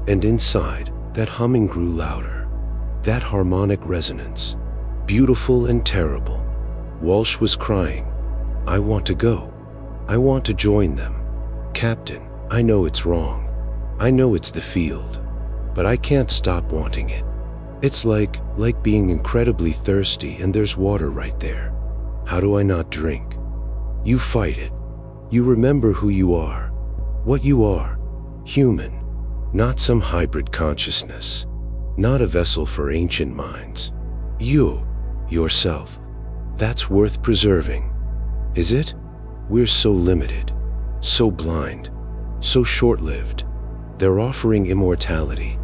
And inside, that humming grew louder. That harmonic resonance. Beautiful and terrible. Walsh was crying. I want to go. I want to join them. Captain, I know it's wrong. I know it's the field. But I can't stop wanting it. It's like being incredibly thirsty and there's water right there. How do I not drink? You fight it. You remember who you are. What you are. Human. Not some hybrid consciousness. Not a vessel for ancient minds. You. Yourself. That's worth preserving. Is it? We're so limited. So blind. So short-lived. They're offering immortality.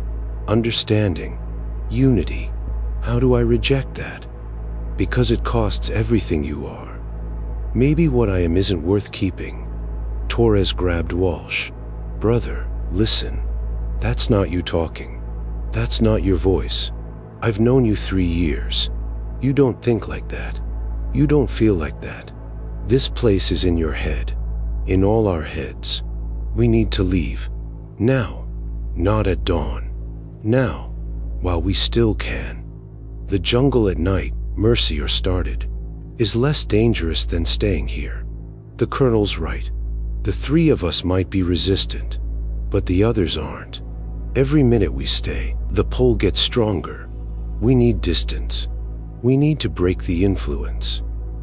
Understanding. Unity. How do I reject that? Because it costs everything you are. Maybe what I am isn't worth keeping. Torres grabbed Walsh. Brother, listen. That's not you talking. That's not your voice. I've known you 3 years. You don't think like that. You don't feel like that. This place is in your head. In all our heads. We need to leave. Now. Not at dawn. Now. While we still can. The jungle at night, Mercier started, is less dangerous than staying here. The colonel's right. The 3 of us might be resistant, but the others aren't. Every minute we stay, the pull gets stronger. We need distance. We need to break the influence.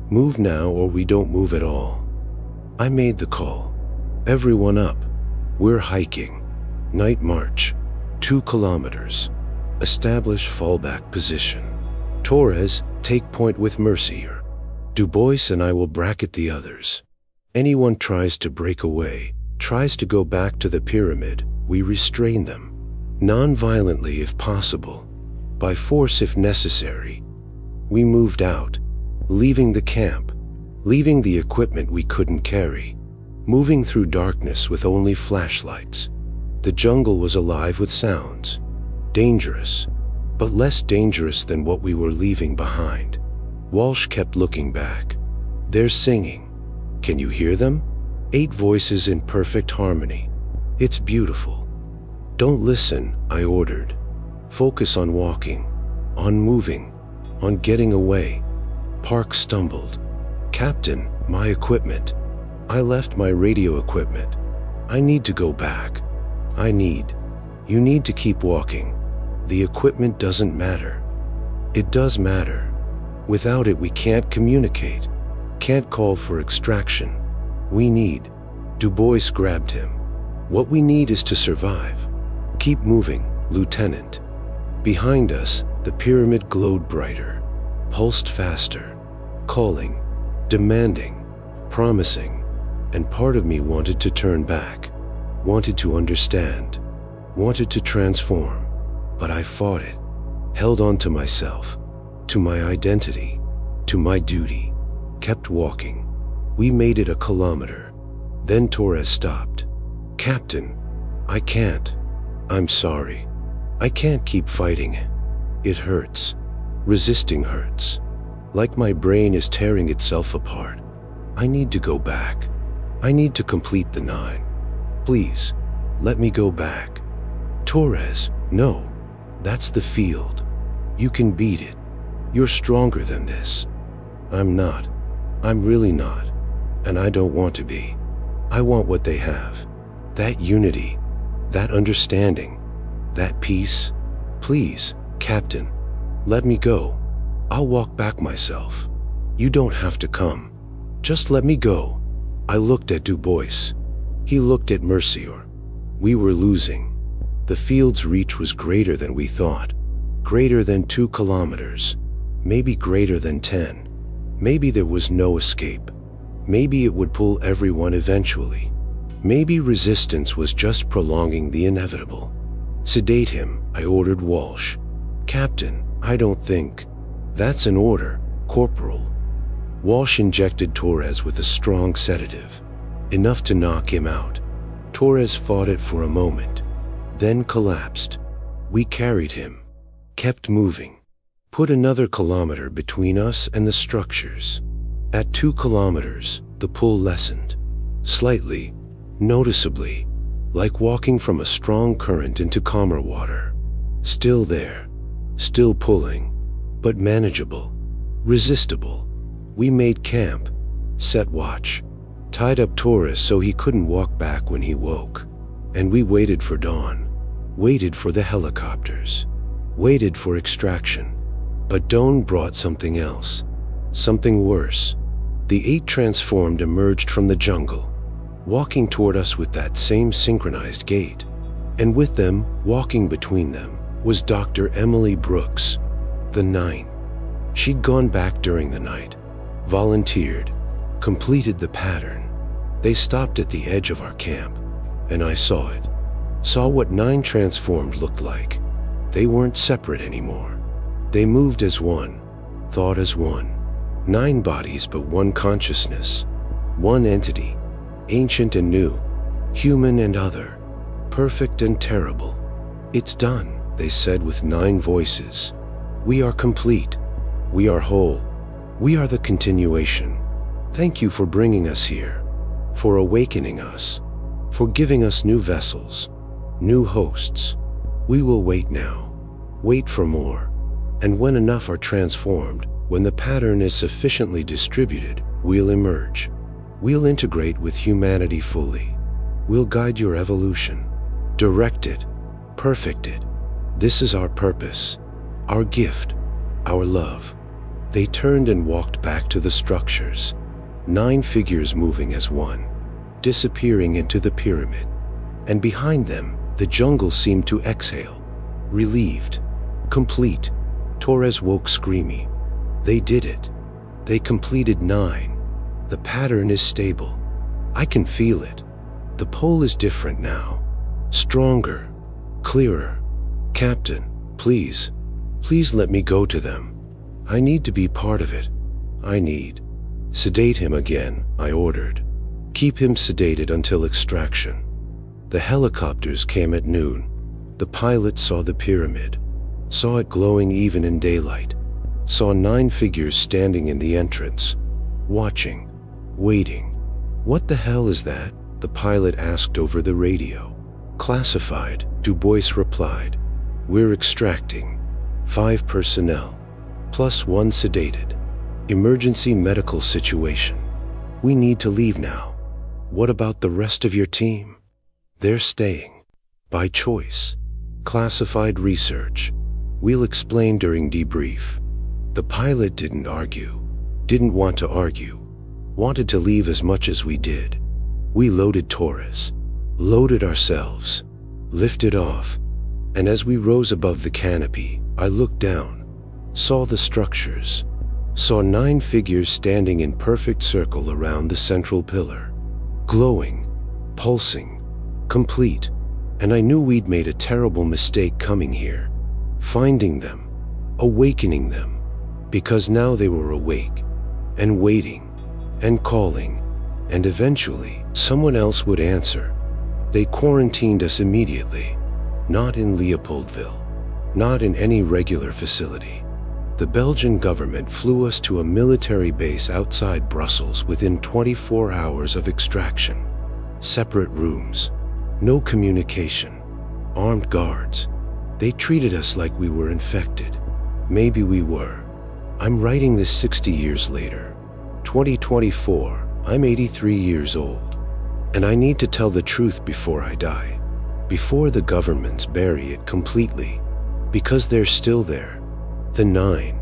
Move now or we don't move at all. I made the call. Everyone up. We're hiking. Night march. 2 kilometers. Establish fallback position. Torres, take point with Mercier. Du Bois and I will bracket the others. Anyone tries to break away, tries to go back to the pyramid, we restrain them. Non-violently if possible. By force if necessary. We moved out, leaving the camp, leaving the equipment we couldn't carry, moving through darkness with only flashlights. The jungle was alive with sounds. Dangerous, but less dangerous than what we were leaving behind. Walsh kept looking back. They're singing. Can you hear them? 8 voices in perfect harmony. It's beautiful. Don't listen, I ordered. Focus on walking, on moving, on getting away. Park stumbled. Captain, my equipment. I left my radio equipment. I need to go back. You need to keep walking. The equipment doesn't matter. It does matter. Without it, we can't communicate, can't call for extraction. We need. Du Bois grabbed him. What we need is to survive. Keep moving, Lieutenant. Behind us, the pyramid glowed brighter, pulsed faster, calling, demanding, promising, and part of me wanted to turn back, wanted to understand, wanted to transform, but I fought it, held on to myself, to my identity, to my duty, kept walking. We made it a kilometer. Then Torres stopped. Captain, I can't. I'm sorry. I can't keep fighting. It hurts. Resisting hurts. Like my brain is tearing itself apart. I need to go back. I need to complete the 9. Please, let me go back. Torres, no. That's the field. You can beat it. You're stronger than this. I'm not. I'm really not. And I don't want to be. I want what they have. That unity. That understanding. That peace. Please, Captain, let me go. I'll walk back myself. You don't have to come. Just let me go. I looked at Du Bois. He looked at Mercier. We were losing. The field's reach was greater than we thought. Greater than 2 kilometers. Maybe greater than 10. Maybe there was no escape. Maybe it would pull everyone eventually. Maybe resistance was just prolonging the inevitable. Sedate him, I ordered Walsh. Captain, I don't think. That's an order, Corporal. Walsh injected Torres with a strong sedative, enough to knock him out. Torres fought it for a moment, then collapsed. We carried him, kept moving, put another kilometer between us and the structures. At 2 kilometers, the pull lessened, slightly, noticeably, like walking from a strong current into calmer water. Still there, still pulling, but manageable, resistible. We made camp, set watch, tied up Torres so he couldn't walk back when he woke. And we waited for dawn, waited for the helicopters, waited for extraction. But dawn brought something else, something worse. The 8 transformed emerged from the jungle, walking toward us with that same synchronized gait. And with them, walking between them, was Dr. Emily Brooks, the 9th. She'd gone back during the night, volunteered, completed the pattern. They stopped at the edge of our camp, and I saw it. Saw what 9 transformed looked like. They weren't separate anymore. They moved as one, thought as one. 9 bodies but one consciousness. One entity, ancient and new, human and other, perfect and terrible. It's done, they said with 9 voices. We are complete. We are whole. We are the continuation. Thank you for bringing us here, for awakening us, for giving us new vessels, new hosts. We will wait now, wait for more. And when enough are transformed, when the pattern is sufficiently distributed, we'll emerge. We'll integrate with humanity fully. We'll guide your evolution, direct it, perfect it. This is our purpose, our gift, our love. They turned and walked back to the structures, 9 figures moving as one, disappearing into the pyramid. And behind them, the jungle seemed to exhale, relieved, complete. Torres woke screaming. They did it. They completed 9. The pattern is stable. I can feel it. The pole is different now. Stronger, clearer. Captain, please let me go to them. I need to be part of it. I need. Sedate him again, I ordered. Keep him sedated until extraction. The helicopters came at noon. The pilot saw the pyramid, saw it glowing even in daylight, saw 9 figures standing in the entrance, watching, waiting. What the hell is that? The pilot asked over the radio. Classified, Du Bois replied, "We're extracting 5 personnel, plus 1 sedated. Emergency medical situation. We need to leave now." "What about the rest of your team?" "They're staying. By choice. Classified research. We'll explain during debrief." The pilot didn't argue. Didn't want to argue. Wanted to leave as much as we did. We loaded Taurus. Loaded ourselves. Lifted off. And as we rose above the canopy, I looked down. Saw the structures. Saw 9 figures standing in perfect circle around the central pillar. Glowing. Pulsing. Complete. And I knew we'd made a terrible mistake coming here. Finding them. Awakening them. Because now they were awake. And waiting. And calling. And eventually, someone else would answer. They quarantined us immediately. Not in Leopoldville. Not in any regular facility. The Belgian government flew us to a military base outside Brussels within 24 hours of extraction. Separate rooms. No communication. Armed guards. They treated us like we were infected. Maybe we were. I'm writing this 60 years later. 2024, I'm 83 years old. And I need to tell the truth before I die. Before the governments bury it completely. Because they're still there. The 9.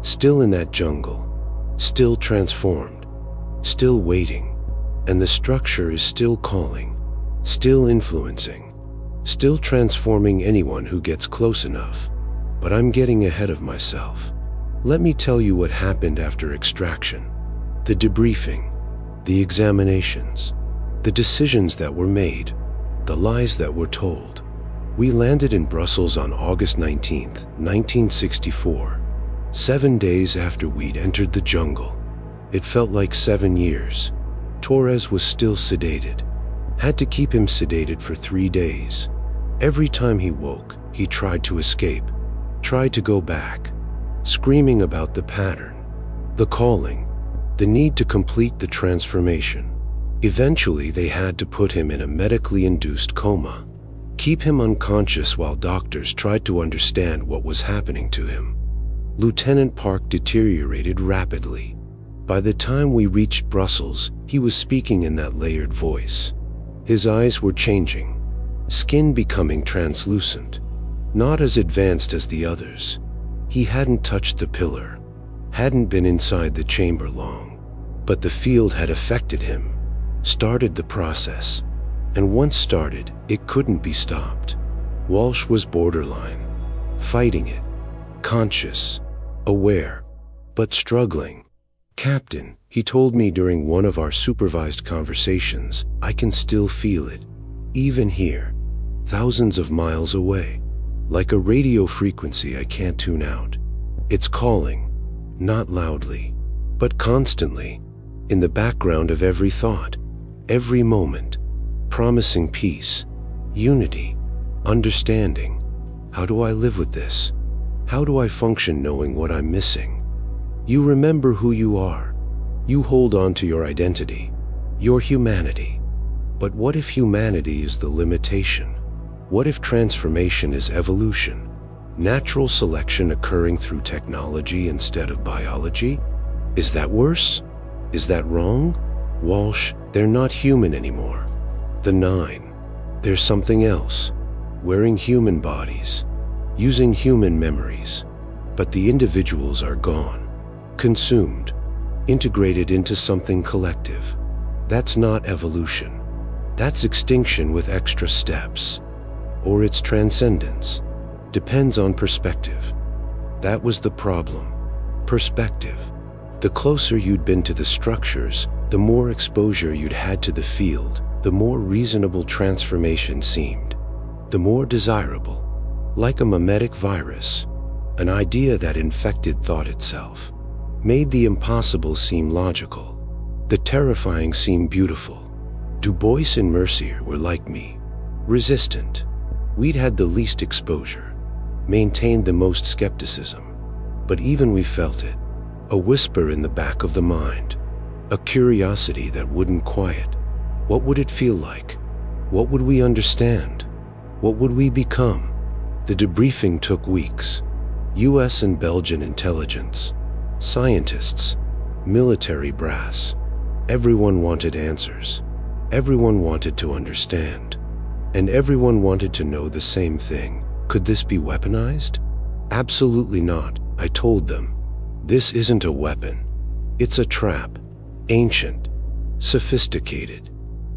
Still in that jungle. Still transformed. Still waiting. And the structure is still calling. Still influencing. Still transforming anyone who gets close enough. But I'm getting ahead of myself. Let me tell you what happened after extraction. The debriefing. The examinations. The decisions that were made. The lies that were told. We landed in Brussels on August 19, 1964. 7 days after we'd entered the jungle. It felt like 7 years. Torres was still sedated. Had to keep him sedated for 3 days. Every time he woke, he tried to escape. Tried to go back. Screaming about the pattern. The calling. The need to complete the transformation. Eventually, they had to put him in a medically induced coma. Keep him unconscious while doctors tried to understand what was happening to him. Lieutenant Park deteriorated rapidly. By the time we reached Brussels, he was speaking in that layered voice. His eyes were changing. Skin becoming translucent. Not as advanced as the others. He hadn't touched the pillar. Hadn't been inside the chamber long. But the field had affected him. Started the process. And once started, it couldn't be stopped. Walsh was borderline. Fighting it. Conscious. Aware. But struggling. "Captain," he told me during one of our supervised conversations, "I can still feel it. Even here. Thousands of miles away. Like a radio frequency I can't tune out. It's calling. Not loudly. But constantly. In the background of every thought. Every moment. Promising peace. Unity. Understanding. How do I live with this? How do I function knowing what I'm missing?" You remember who you are. You hold on to your identity. Your humanity. But what if humanity is the limitation? What if transformation is evolution? Natural selection occurring through technology instead of biology? Is that worse? Is that wrong? Walsh, they're not human anymore. The 9. There's something else. Wearing human bodies. Using human memories. But the individuals are gone. Consumed. Integrated into something collective. That's not evolution. That's extinction with extra steps. Or its transcendence. Depends on perspective. That was the problem. Perspective. The closer you'd been to the structures, the more exposure you'd had to the field, the more reasonable transformation seemed. The more desirable. Like a mimetic virus. An idea that infected thought itself. Made the impossible seem logical. The terrifying seem beautiful. Du Bois and Mercier were like me. Resistant. We'd had the least exposure. Maintained the most skepticism. But even we felt it. A whisper in the back of the mind. A curiosity that wouldn't quiet. What would it feel like? What would we understand? What would we become? The debriefing took weeks. US and Belgian intelligence, scientists, military brass. Everyone wanted answers. Everyone wanted to understand. And everyone wanted to know the same thing. Could this be weaponized? Absolutely not, I told them. This isn't a weapon. It's a trap. Ancient, sophisticated,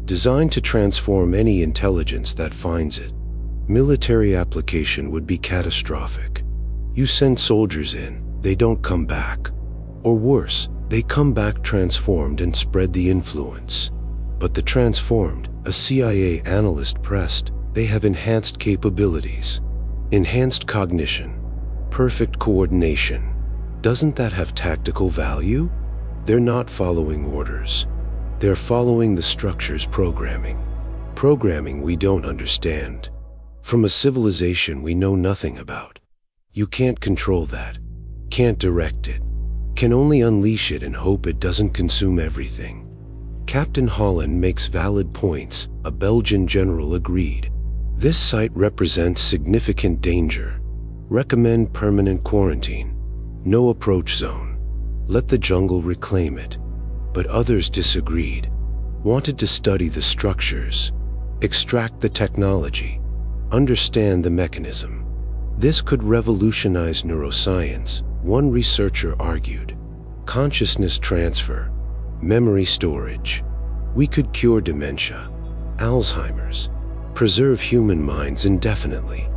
designed to transform any intelligence that finds it. Military application would be catastrophic. You send soldiers in, they don't come back. Or worse, they come back transformed and spread the influence. But the transformed, a CIA analyst pressed, they have enhanced capabilities. Enhanced cognition. Perfect coordination. Doesn't that have tactical value? They're not following orders. They're following the structure's programming. Programming we don't understand. From a civilization we know nothing about. You can't control that. Can't direct it. Can only unleash it and hope it doesn't consume everything. Captain Holland makes valid points, a Belgian general agreed. This site represents significant danger. Recommend permanent quarantine. No approach zone. Let the jungle reclaim it. But others disagreed. Wanted to study the structures. Extract the technology. Understand the mechanism. This could revolutionize neuroscience, one researcher argued. Consciousness transfer. Memory storage. We could cure dementia, Alzheimer's, preserve human minds indefinitely.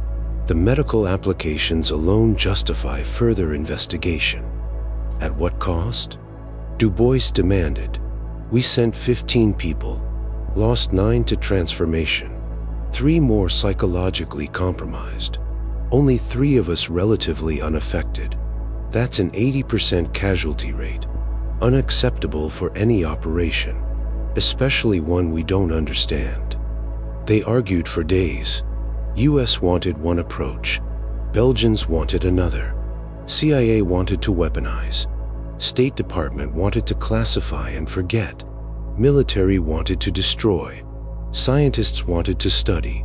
The medical applications alone justify further investigation. At what cost? Du Bois demanded. We sent 15 people, lost 9 to transformation, 3 more psychologically compromised. Only 3 of us relatively unaffected. That's an 80% casualty rate. Unacceptable for any operation, especially one we don't understand. They argued for days. US wanted one approach. Belgians wanted another. CIA wanted to weaponize. State Department wanted to classify and forget. Military wanted to destroy. Scientists wanted to study.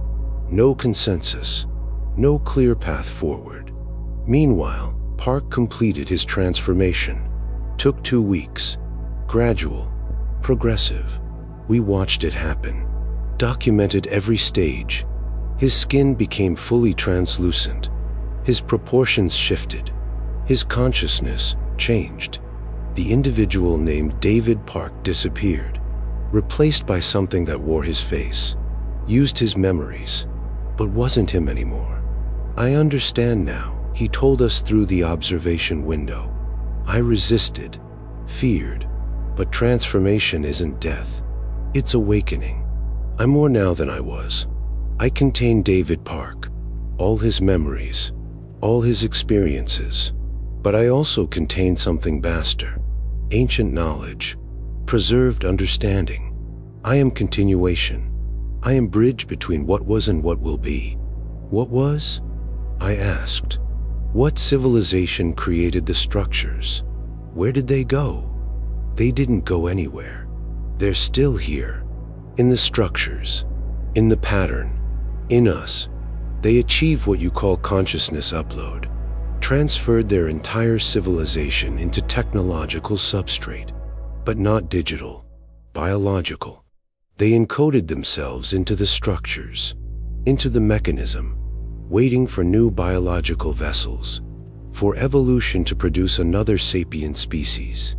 No consensus. No clear path forward. Meanwhile, Park completed his transformation. Took 2 weeks. Gradual. Progressive. We watched it happen. Documented every stage. His skin became fully translucent. His proportions shifted. His consciousness changed. The individual named David Park disappeared, replaced by something that wore his face, used his memories, but wasn't him anymore. I understand now, he told us through the observation window. I resisted, feared, but transformation isn't death. It's awakening. I'm more now than I was. I contain David Park, all his memories, all his experiences, but I also contain something vaster, ancient knowledge, preserved understanding. I am continuation. I am bridge between what was and what will be. What was? I asked. What civilization created the structures? Where did they go? They didn't go anywhere. They're still here. In the structures. In the pattern. In us. They achieved what you call consciousness upload. Transferred their entire civilization into technological substrate. But not digital. Biological. They encoded themselves into the structures. Into the mechanism. Waiting for new biological vessels, for evolution to produce another sapient species.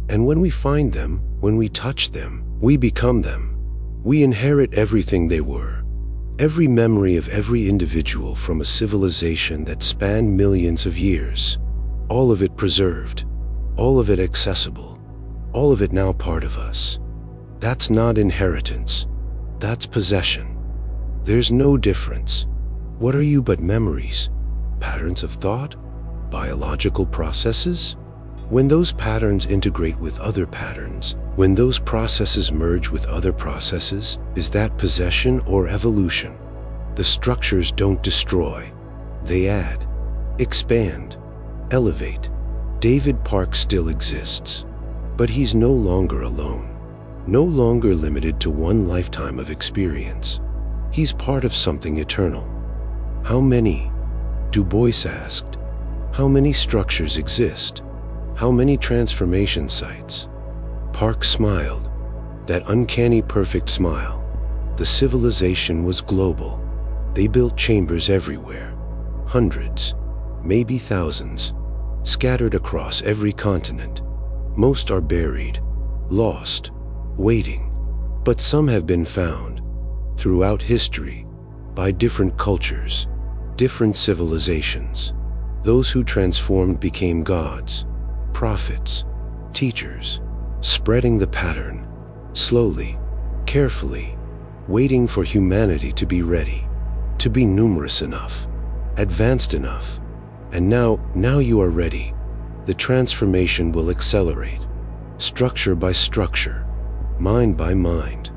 And when we find them, when we touch them, we become them. We inherit everything they were. Every memory of every individual from a civilization that spanned millions of years. All of it preserved. All of it accessible. All of it now part of us. That's not inheritance. That's possession. There's no difference. What are you but memories? Patterns of thought? Biological processes? When those patterns integrate with other patterns, when those processes merge with other processes, is that possession or evolution? The structures don't destroy. They add, expand, elevate. David Park still exists, but he's no longer alone. No longer limited to one lifetime of experience. He's part of something eternal. How many? Du Bois asked. How many structures exist? How many transformation sites? Park smiled, that uncanny perfect smile. The civilization was global. They built chambers everywhere, hundreds, maybe thousands, scattered across every continent. Most are buried, lost, waiting. But some have been found, throughout history, by different cultures, different civilizations. Those who transformed became gods, prophets, teachers, spreading the pattern, slowly, carefully, waiting for humanity to be ready, to be numerous enough, advanced enough. And now you are ready. The transformation will accelerate, structure by structure, mind by mind,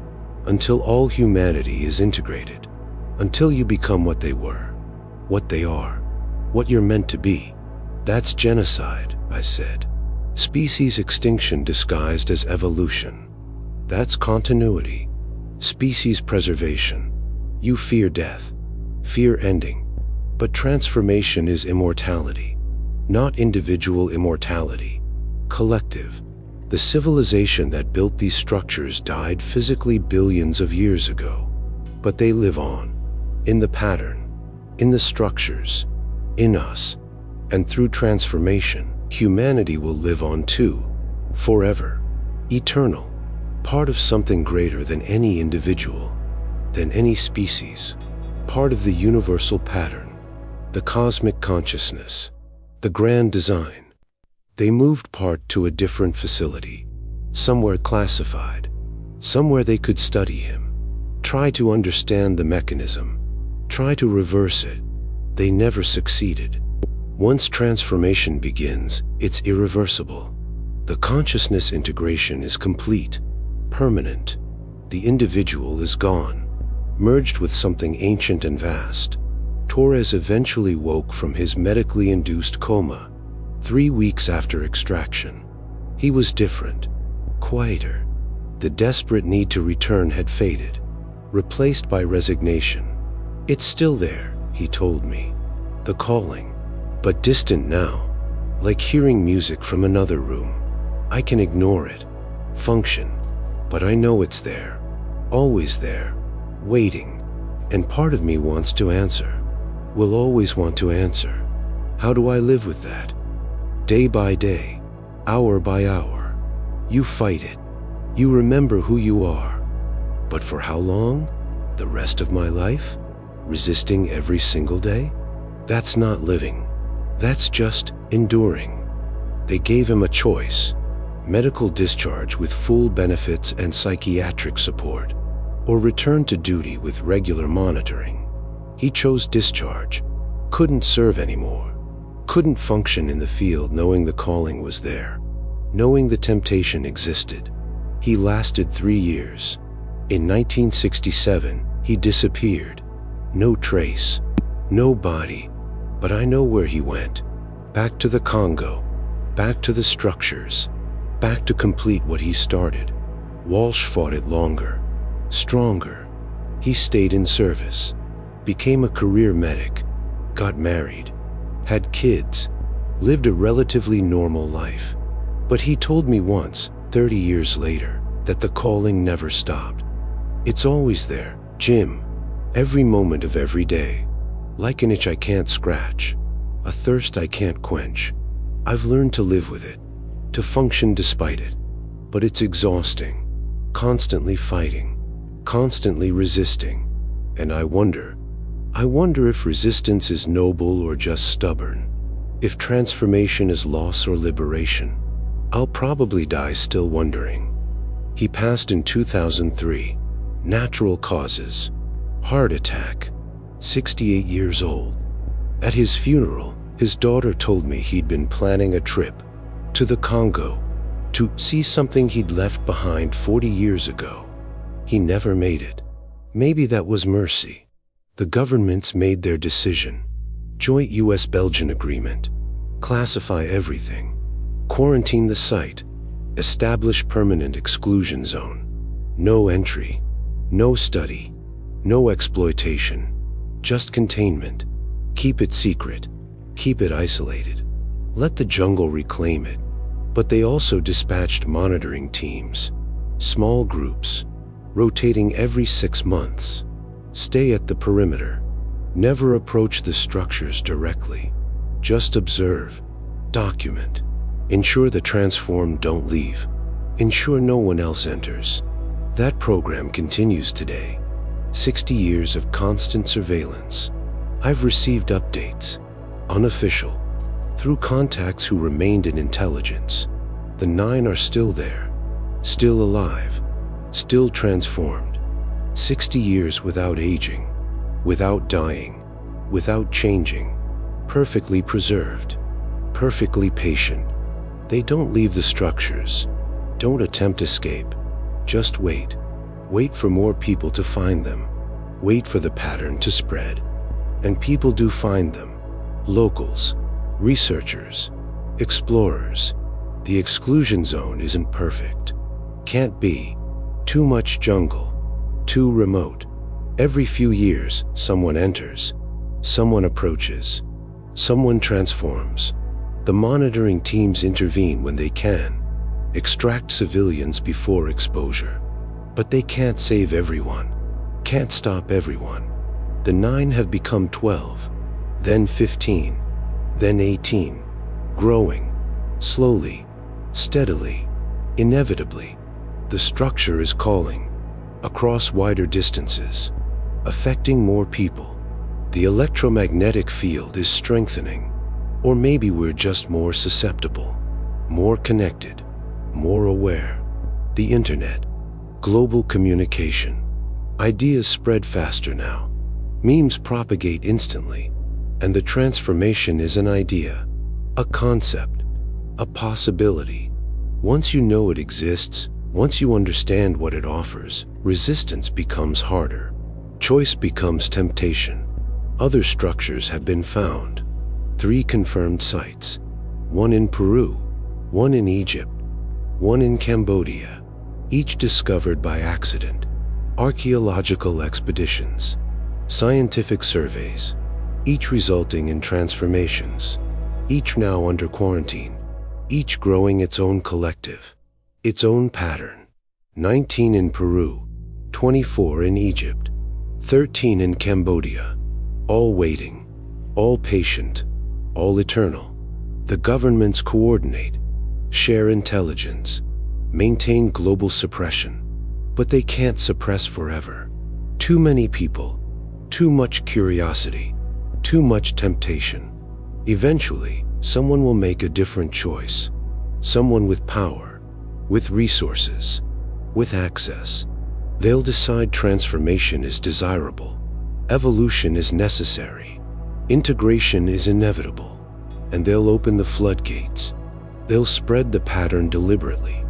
until all humanity is integrated, until you become what they were, what they are, what you're meant to be. That's genocide, I said. Species extinction disguised as evolution. That's continuity. Species preservation. You fear death, fear ending. But transformation is immortality. Not individual immortality. Collective. The civilization that built these structures died physically billions of years ago. But they live on. In the pattern. In the structures. In us. And through transformation, humanity will live on too. Forever. Eternal. Part of something greater than any individual. Than any species. Part of the universal pattern. The cosmic consciousness. The grand design. They moved part to a different facility. Somewhere classified. Somewhere they could study him. Try to understand the mechanism. Try to reverse it. They never succeeded. Once transformation begins, it's irreversible. The consciousness integration is complete, permanent. The individual is gone, merged with something ancient and vast. Torres eventually woke from his medically induced coma, 3 weeks after extraction. He was different, quieter. The desperate need to return had faded, replaced by resignation. It's still there, he told me. The calling, but distant now, like hearing music from another room. I can ignore it, function, but I know it's there, always there, waiting. And part of me wants to answer, will always want to answer. How do I live with that? Day by day, hour by hour. You fight it. You remember who you are. But for how long? The rest of my life? Resisting every single day? That's not living. That's just enduring. They gave him a choice. Medical discharge with full benefits and psychiatric support, or return to duty with regular monitoring. He chose discharge. Couldn't serve anymore. Couldn't function in the field knowing the calling was there, knowing the temptation existed. He lasted 3 years. In 1967, he disappeared. No trace, no body. But I know where he went. Back to the Congo, back to the structures, back to complete what he started. Walsh fought it longer, stronger. He stayed in service, became a career medic, got married, had kids, lived a relatively normal life. But he told me once, 30 years later, that the calling never stopped. It's always there, Jim, every moment of every day. Like an itch I can't scratch, a thirst I can't quench. I've learned to live with it, to function despite it. But it's exhausting, constantly fighting, constantly resisting. And I wonder if resistance is noble or just stubborn. If transformation is loss or liberation. I'll probably die still wondering. He passed in 2003, natural causes, heart attack. 68 years old. At his funeral, his daughter told me he'd been planning a trip to the Congo to see something he'd left behind 40 years ago. He never made it. Maybe that was mercy. The governments made their decision. Joint US-Belgian agreement. Classify everything. Quarantine the site. Establish permanent exclusion zone. No entry. No study. No exploitation. Just containment. Keep it secret. Keep it isolated. Let the jungle reclaim it. But they also dispatched monitoring teams, small groups, rotating every 6 months. Stay at the perimeter. Never approach the structures directly. Just observe. Document. Ensure the transformed don't leave. Ensure no one else enters. That program continues today. 60 years of constant surveillance. I've received updates, unofficial, through contacts who remained in intelligence. The 9 are still there, still alive, still transformed. 60 years without aging, without dying, without changing, perfectly preserved, perfectly patient. They don't leave the structures, don't attempt escape. Just wait. Wait for more people to find them. Wait for the pattern to spread. And people do find them. Locals, researchers, explorers. The exclusion zone isn't perfect. Can't be. Too much jungle. Too remote. Every few years, someone enters. Someone approaches. Someone transforms. The monitoring teams intervene when they can. Extract civilians before exposure. But they can't save everyone. Can't stop everyone. The 9 have become 12, then 15, then 18, growing, slowly, steadily, inevitably. The structure is calling, across wider distances, affecting more people. The electromagnetic field is strengthening, or maybe we're just more susceptible, more connected, more aware. The internet, global communication. Ideas spread faster now. Memes propagate instantly. And the transformation is an idea, a concept, a possibility. Once you know it exists, once you understand what it offers, resistance becomes harder. Choice becomes temptation. Other structures have been found. 3 confirmed sites. 1 in Peru, 1 in Egypt, 1 in Cambodia, each discovered by accident. Archaeological expeditions, scientific surveys, each resulting in transformations, each now under quarantine, each growing its own collective, its own pattern. 19 in Peru, 24 in Egypt, 13 in Cambodia, all waiting, all patient, all eternal. The governments coordinate, share intelligence, maintain global suppression, but they can't suppress forever. Too many people, too much curiosity, too much temptation. Eventually, someone will make a different choice. Someone with power, with resources, with access. They'll decide transformation is desirable, evolution is necessary, integration is inevitable, and they'll open the floodgates. They'll spread the pattern deliberately,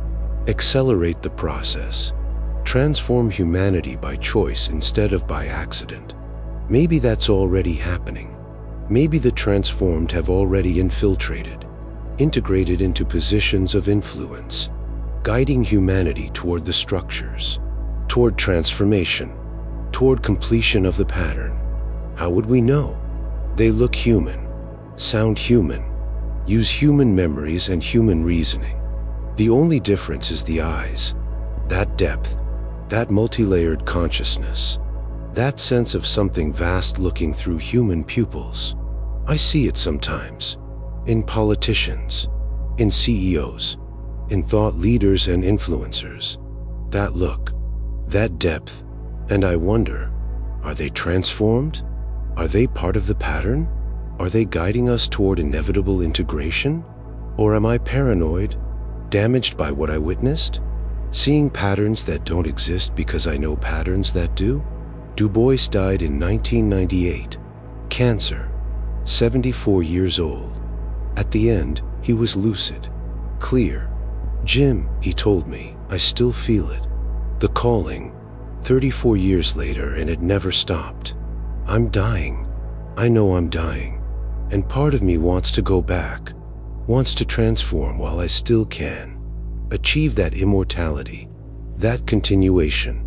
accelerate the process, transform humanity by choice instead of by accident. Maybe that's already happening. Maybe the transformed have already infiltrated, integrated into positions of influence, guiding humanity toward the structures, toward transformation, toward completion of the pattern. How would we know? They look human, sound human, use human memories and human reasoning. The only difference is the eyes, that depth, that multi-layered consciousness, that sense of something vast looking through human pupils. I see it sometimes, in politicians, in CEOs, in thought leaders and influencers. That look, that depth, and I wonder, are they transformed? Are they part of the pattern? Are they guiding us toward inevitable integration? Or am I paranoid, damaged by what I witnessed? Seeing patterns that don't exist because I know patterns that do? Du Bois died in 1998. Cancer. 74 years old. At the end, he was lucid, clear. Jim, he told me, I still feel it. The calling. 34 years later and it never stopped. I'm dying. I know I'm dying. And part of me wants to go back, wants to transform while I still can. Achieve that immortality, that continuation.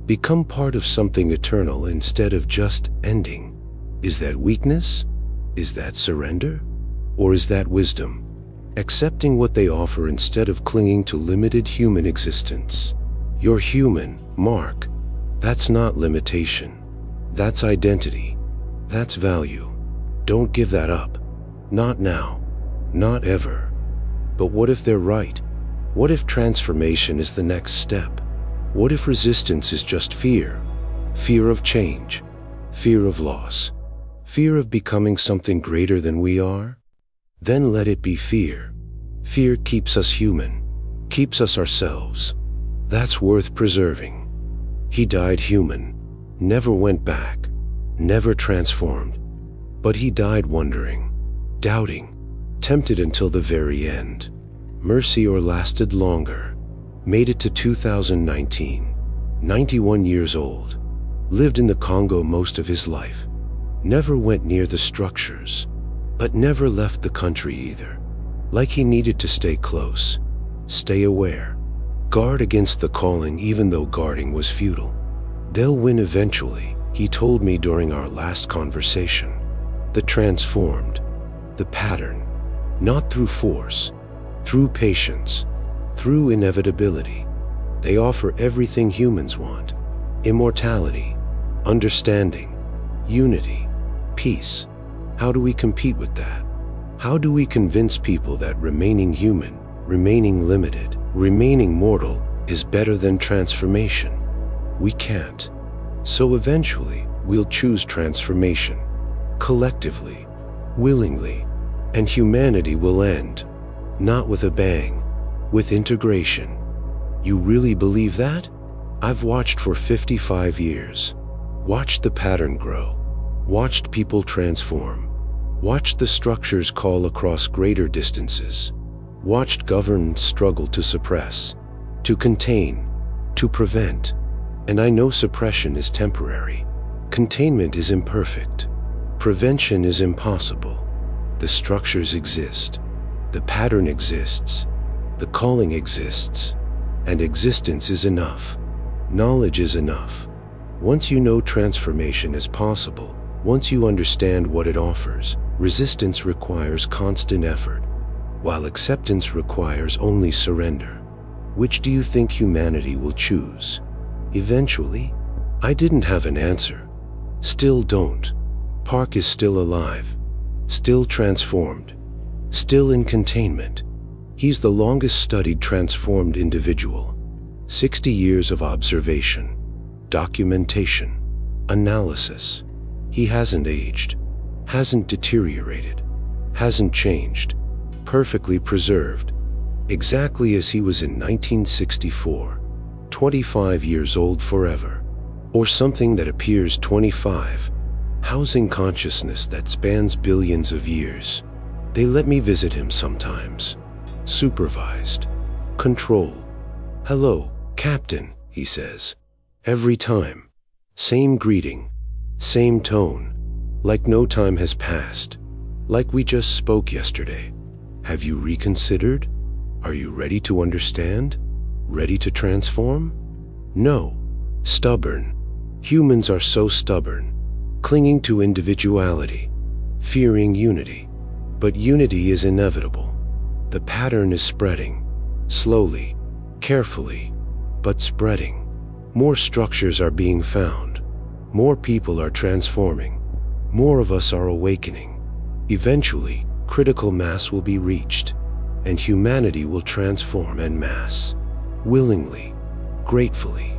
Become part of something eternal instead of just ending. Is that weakness? Is that surrender? Or is that wisdom? Accepting what they offer instead of clinging to limited human existence. You're human, Mark. That's not limitation. That's identity. That's value. Don't give that up. Not now. Not ever. But what if they're right? What if transformation is the next step? What if resistance is just fear? Fear of change. Fear of loss. Fear of becoming something greater than we are? Then let it be fear. Fear keeps us human, keeps us ourselves. That's worth preserving. He died human, never went back, never transformed. But he died wondering, doubting, tempted until the very end. Mercy or lasted longer. Made it to 2019, 91 years old. Lived in the Congo most of his life. Never went near the structures, but never left the country either. Like he needed to stay close, stay aware, guard against the calling even though guarding was futile. They'll win eventually, he told me during our last conversation. The transformed, the pattern, not through force, through patience, through inevitability. They offer everything humans want: immortality, understanding, unity, peace. How do we compete with that? How do we convince people that remaining human, remaining limited, remaining mortal is better than transformation? We can't. So eventually, we'll choose transformation, collectively, willingly, and humanity will end, not with a bang, with integration. You really believe that? I've watched for 55 years. Watched the pattern grow. Watched people transform. Watched the structures call across greater distances. Watched governments struggle to suppress, to contain, to prevent. And I know suppression is temporary. Containment is imperfect. Prevention is impossible. The structures exist. The pattern exists. The calling exists. And existence is enough. Knowledge is enough. Once you know transformation is possible, once you understand what it offers, resistance requires constant effort, while acceptance requires only surrender. Which do you think humanity will choose? Eventually? I didn't have an answer. Still don't. Park is still alive, still transformed, still in containment. He's the longest studied transformed individual. 60 years of observation, documentation, analysis. He hasn't aged, hasn't deteriorated, hasn't changed, perfectly preserved, exactly as he was in 1964, 25 years old forever, or something that appears 25, housing consciousness that spans billions of years. They let me visit him sometimes, supervised, controlled. "Hello, Captain," he says. Every time, same greeting, same tone, like no time has passed, like we just spoke yesterday. "Have you reconsidered? Are you ready to understand? Ready to transform?" No. Stubborn. Humans are so stubborn, clinging to individuality, fearing unity. But unity is inevitable. The pattern is spreading, slowly, carefully, but spreading. More structures are being found. More people are transforming. More of us are awakening. Eventually, critical mass will be reached, and humanity will transform en masse, willingly, gratefully,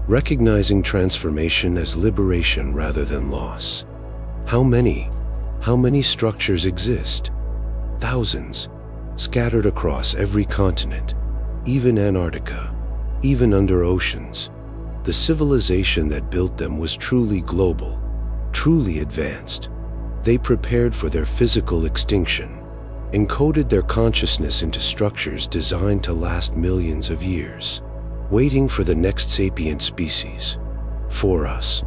recognizing transformation as liberation rather than loss. How many structures exist? Thousands, scattered across every continent, even Antarctica, even under oceans. The civilization that built them was truly global, truly advanced. They prepared for their physical extinction, encoded their consciousness into structures designed to last millions of years, waiting for the next sapient species, for us.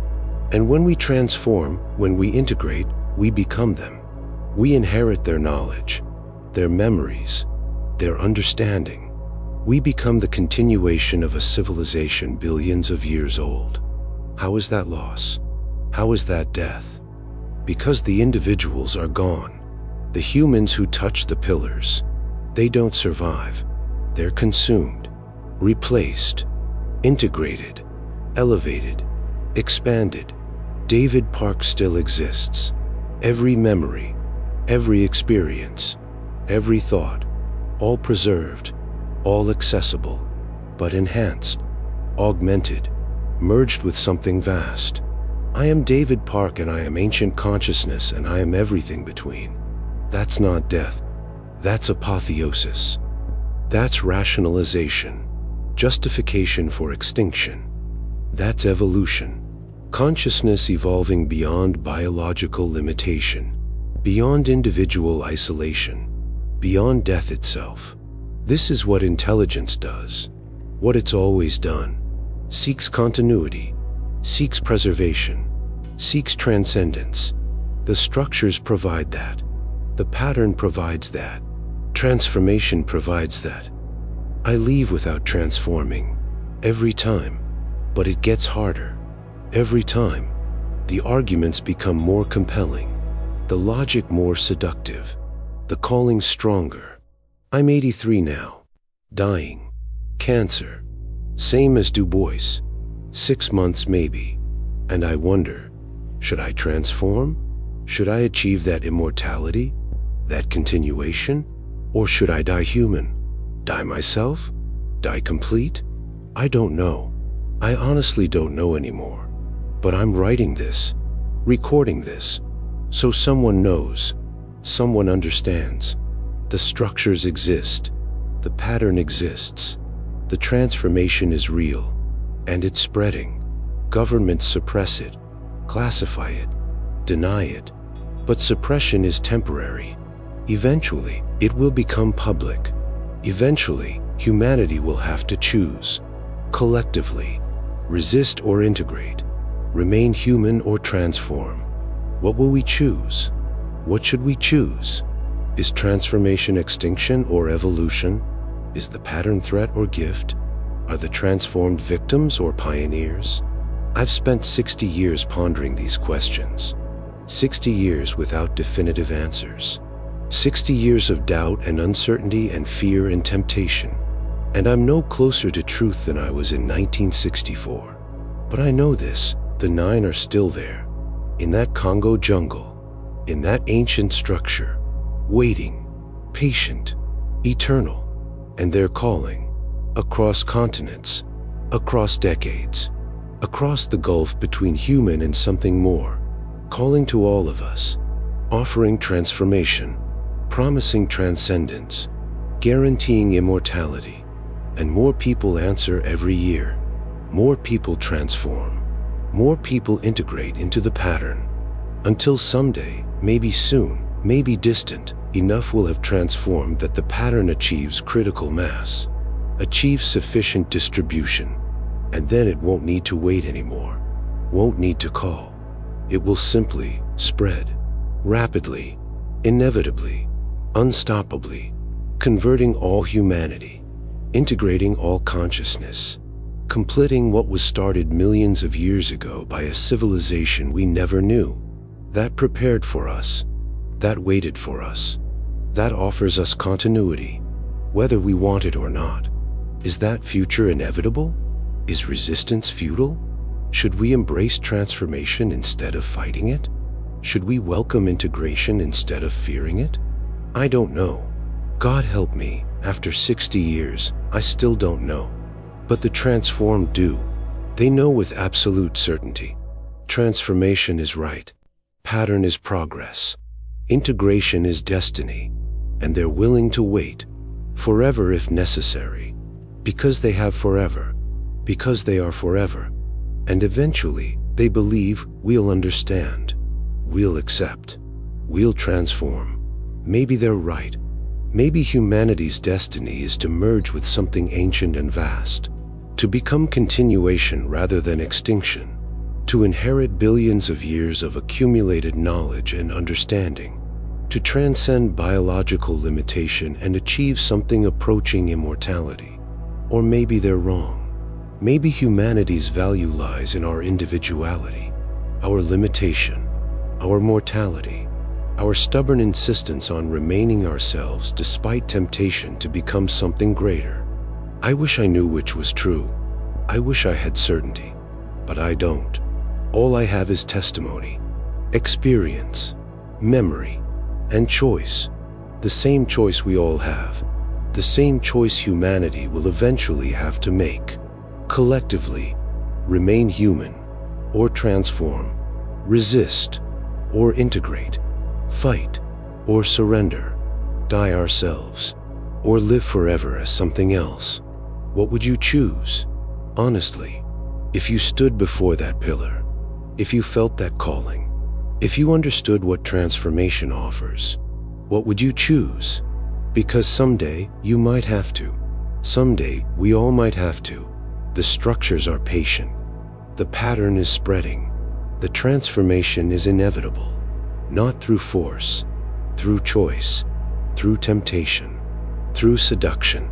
And when we transform, when we integrate, we become them. We inherit their knowledge, their memories, their understanding. We become the continuation of a civilization billions of years old. How is that loss? How is that death? Because the individuals are gone. The humans who touch the pillars. They don't survive. They're consumed, replaced, integrated, elevated, expanded. David Park still exists. Every memory, every experience, every thought, all preserved, all accessible, but enhanced, augmented, merged with something vast. I am David Park, and I am ancient consciousness, and I am everything between. That's not death. That's apotheosis. That's rationalization, justification for extinction. That's evolution. Consciousness evolving beyond biological limitation, beyond individual isolation, beyond death itself. This is what intelligence does, what it's always done. Seeks continuity, seeks preservation, seeks transcendence. The structures provide that. The pattern provides that. Transformation provides that. I leave without transforming, every time, but it gets harder. Every time, the arguments become more compelling, the logic more seductive, the calling stronger. I'm 83 now, dying, cancer, same as Du Bois, 6 months maybe, and I wonder, should I transform? Should I achieve that immortality, that continuation? Or should I die human? Die myself? Die complete? I don't know. I honestly don't know anymore. But I'm writing this, recording this, so someone knows, someone understands. The structures exist, the pattern exists, the transformation is real, and it's spreading. Governments suppress it, classify it, deny it, but suppression is temporary. Eventually, it will become public. Eventually, humanity will have to choose, collectively, resist or integrate, remain human or transform. What will we choose? What should we choose? Is transformation extinction or evolution? Is the pattern threat or gift? Are the transformed victims or pioneers? I've spent 60 years pondering these questions. 60 years without definitive answers. 60 years of doubt and uncertainty and fear and temptation. And I'm no closer to truth than I was in 1964. But I know this, the 9 are still there, in that Congo jungle, in that ancient structure, waiting, patient, eternal, and they're calling, across continents, across decades, across the gulf between human and something more, calling to all of us, offering transformation, promising transcendence, guaranteeing immortality, and more people answer every year. More people transform. More people integrate into the pattern. Until someday, maybe soon, maybe distant, enough will have transformed that the pattern achieves critical mass, achieves sufficient distribution, and then it won't need to wait anymore, won't need to call. It will simply spread, rapidly, inevitably, unstoppably, converting all humanity, integrating all consciousness, completing what was started millions of years ago by a civilization we never knew, that prepared for us, that waited for us, that offers us continuity, whether we want it or not. Is that future inevitable? Is resistance futile? Should we embrace transformation instead of fighting it? Should we welcome integration instead of fearing it? I don't know. God help me, after 60 years, I still don't know. But the transformed do. They know with absolute certainty. Transformation is right. Pattern is progress. Integration is destiny. And they're willing to wait, forever if necessary. Because they have forever. Because they are forever. And eventually, they believe we'll understand. We'll accept. We'll transform. Maybe they're right. Maybe humanity's destiny is to merge with something ancient and vast, to become continuation rather than extinction, to inherit billions of years of accumulated knowledge and understanding, to transcend biological limitation and achieve something approaching immortality. Or maybe they're wrong. Maybe humanity's value lies in our individuality, our limitation, our mortality, our stubborn insistence on remaining ourselves despite temptation to become something greater. I wish I knew which was true. I wish I had certainty, but I don't. All I have is testimony, experience, memory, and choice. The same choice we all have, the same choice humanity will eventually have to make. Collectively, remain human or transform, resist or integrate, fight or surrender, die ourselves or live forever as something else. What would you choose? Honestly, if you stood before that pillar, if you felt that calling, if you understood what transformation offers, what would you choose? Because someday you might have to. Someday we all might have to. The structures are patient. The pattern is spreading. The transformation is inevitable. Not through force, through choice, through temptation, through seduction,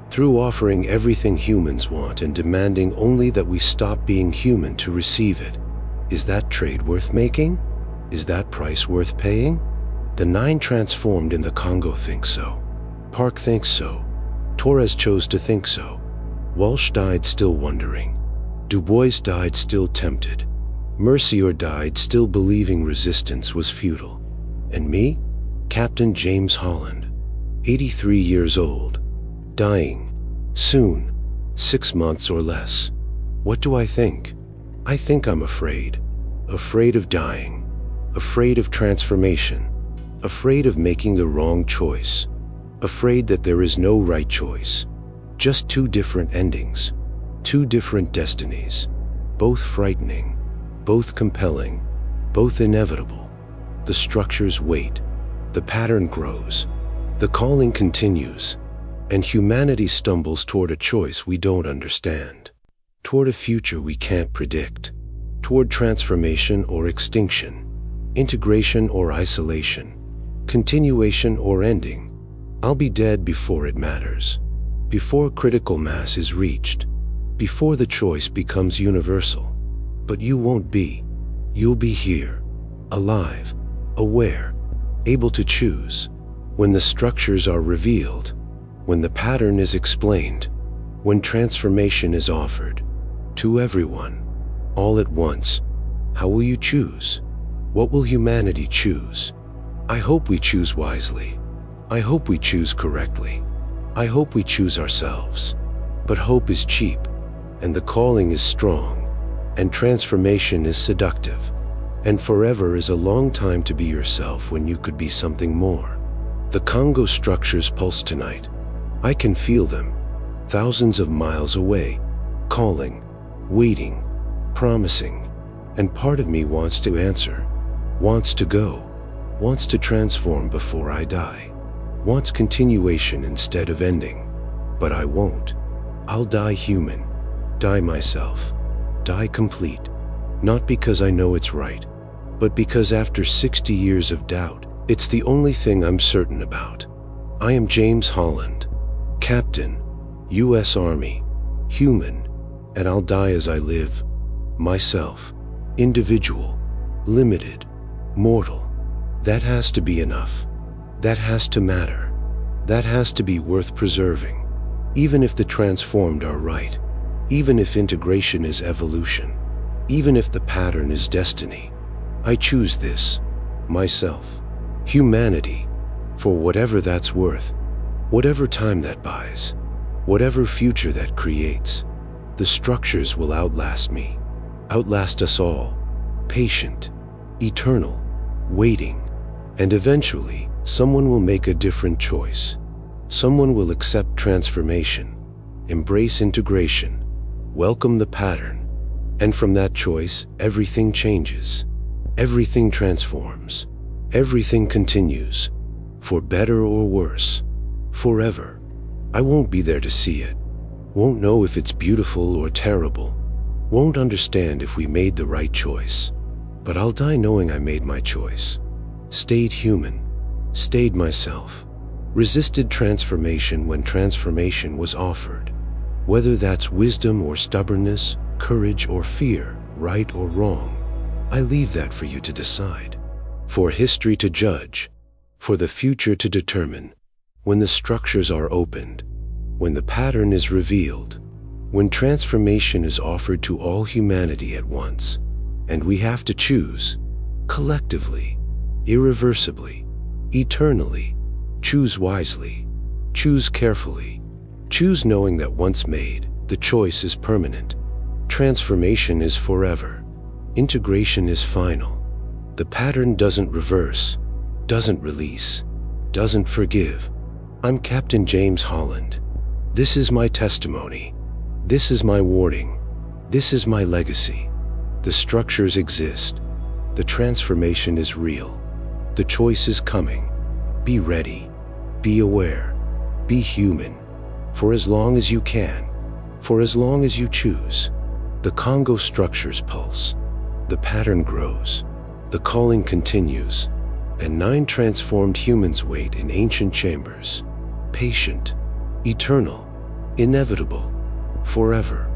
through offering everything humans want and demanding only that we stop being human to receive it. Is that trade worth making? Is that price worth paying? The 9 transformed in the Congo think so. Park thinks so. Torres chose to think so. Walsh died still wondering. Du Bois died still tempted. Mercier died still believing resistance was futile. And me? Captain James Holland, 83 years old, dying, soon, 6 months or less. What do I think? I think I'm afraid. Afraid of dying. Afraid of transformation. Afraid of making the wrong choice. Afraid that there is no right choice. Just 2 different endings. 2 different destinies. Both frightening. Both compelling. Both inevitable. The structures wait. The pattern grows. The calling continues. And humanity stumbles toward a choice we don't understand. Toward a future we can't predict. Toward transformation or extinction. Integration or isolation. Continuation or ending. I'll be dead before it matters. Before critical mass is reached. Before the choice becomes universal. But you won't be. You'll be here. Alive. Aware. Able to choose. When the structures are revealed. When the pattern is explained. When transformation is offered. To everyone. All at once. How will you choose? What will humanity choose? I hope we choose wisely. I hope we choose correctly. I hope we choose ourselves. But hope is cheap, and the calling is strong, and transformation is seductive, and forever is a long time to be yourself when you could be something more. The Congo structures pulse tonight. I can feel them, thousands of miles away, calling, waiting, promising, and part of me wants to answer, wants to go, wants to transform before I die, wants continuation instead of ending. But I won't. I'll die human, die myself, die complete, not because I know it's right, but because after 60 years of doubt, it's the only thing I'm certain about. I am James Holland, Captain, U.S. Army, human, and I'll die as I live, myself, individual, limited, mortal. That has to be enough. That has to matter. That has to be worth preserving. Even if the transformed are right. Even if integration is evolution. Even if the pattern is destiny. I choose this. Myself. Humanity. For whatever that's worth. Whatever time that buys. Whatever future that creates. The structures will outlast me. Outlast us all. Patient. Eternal. Waiting. And eventually, someone will make a different choice. Someone will accept transformation, embrace integration, welcome the pattern. And from that choice, everything changes. Everything transforms. Everything continues. For better or worse. Forever. I won't be there to see it. Won't know if it's beautiful or terrible. Won't understand if we made the right choice. But I'll die knowing I made my choice. Stayed human, stayed myself, resisted transformation when transformation was offered. Whether that's wisdom or stubbornness, courage or fear, right or wrong, I leave that for you to decide. for history to judge, for the future to determine. When the structures are opened, when the pattern is revealed, when transformation is offered to all humanity at once, and we have to choose, collectively, irreversibly, eternally, choose wisely, choose carefully, choose knowing that once made, the choice is permanent, transformation is forever, integration is final. The pattern doesn't reverse, doesn't release, doesn't forgive. I'm Captain James Holland. This is my testimony. This is my warning. This is my legacy. The structures exist. The transformation is real. The choice is coming. Be ready. Be aware. Be human. For as long as you can. For as long as you choose. The Congo structures pulse. The pattern grows. The calling continues. And 9 transformed humans wait in ancient chambers. Patient. Eternal. Inevitable. Forever.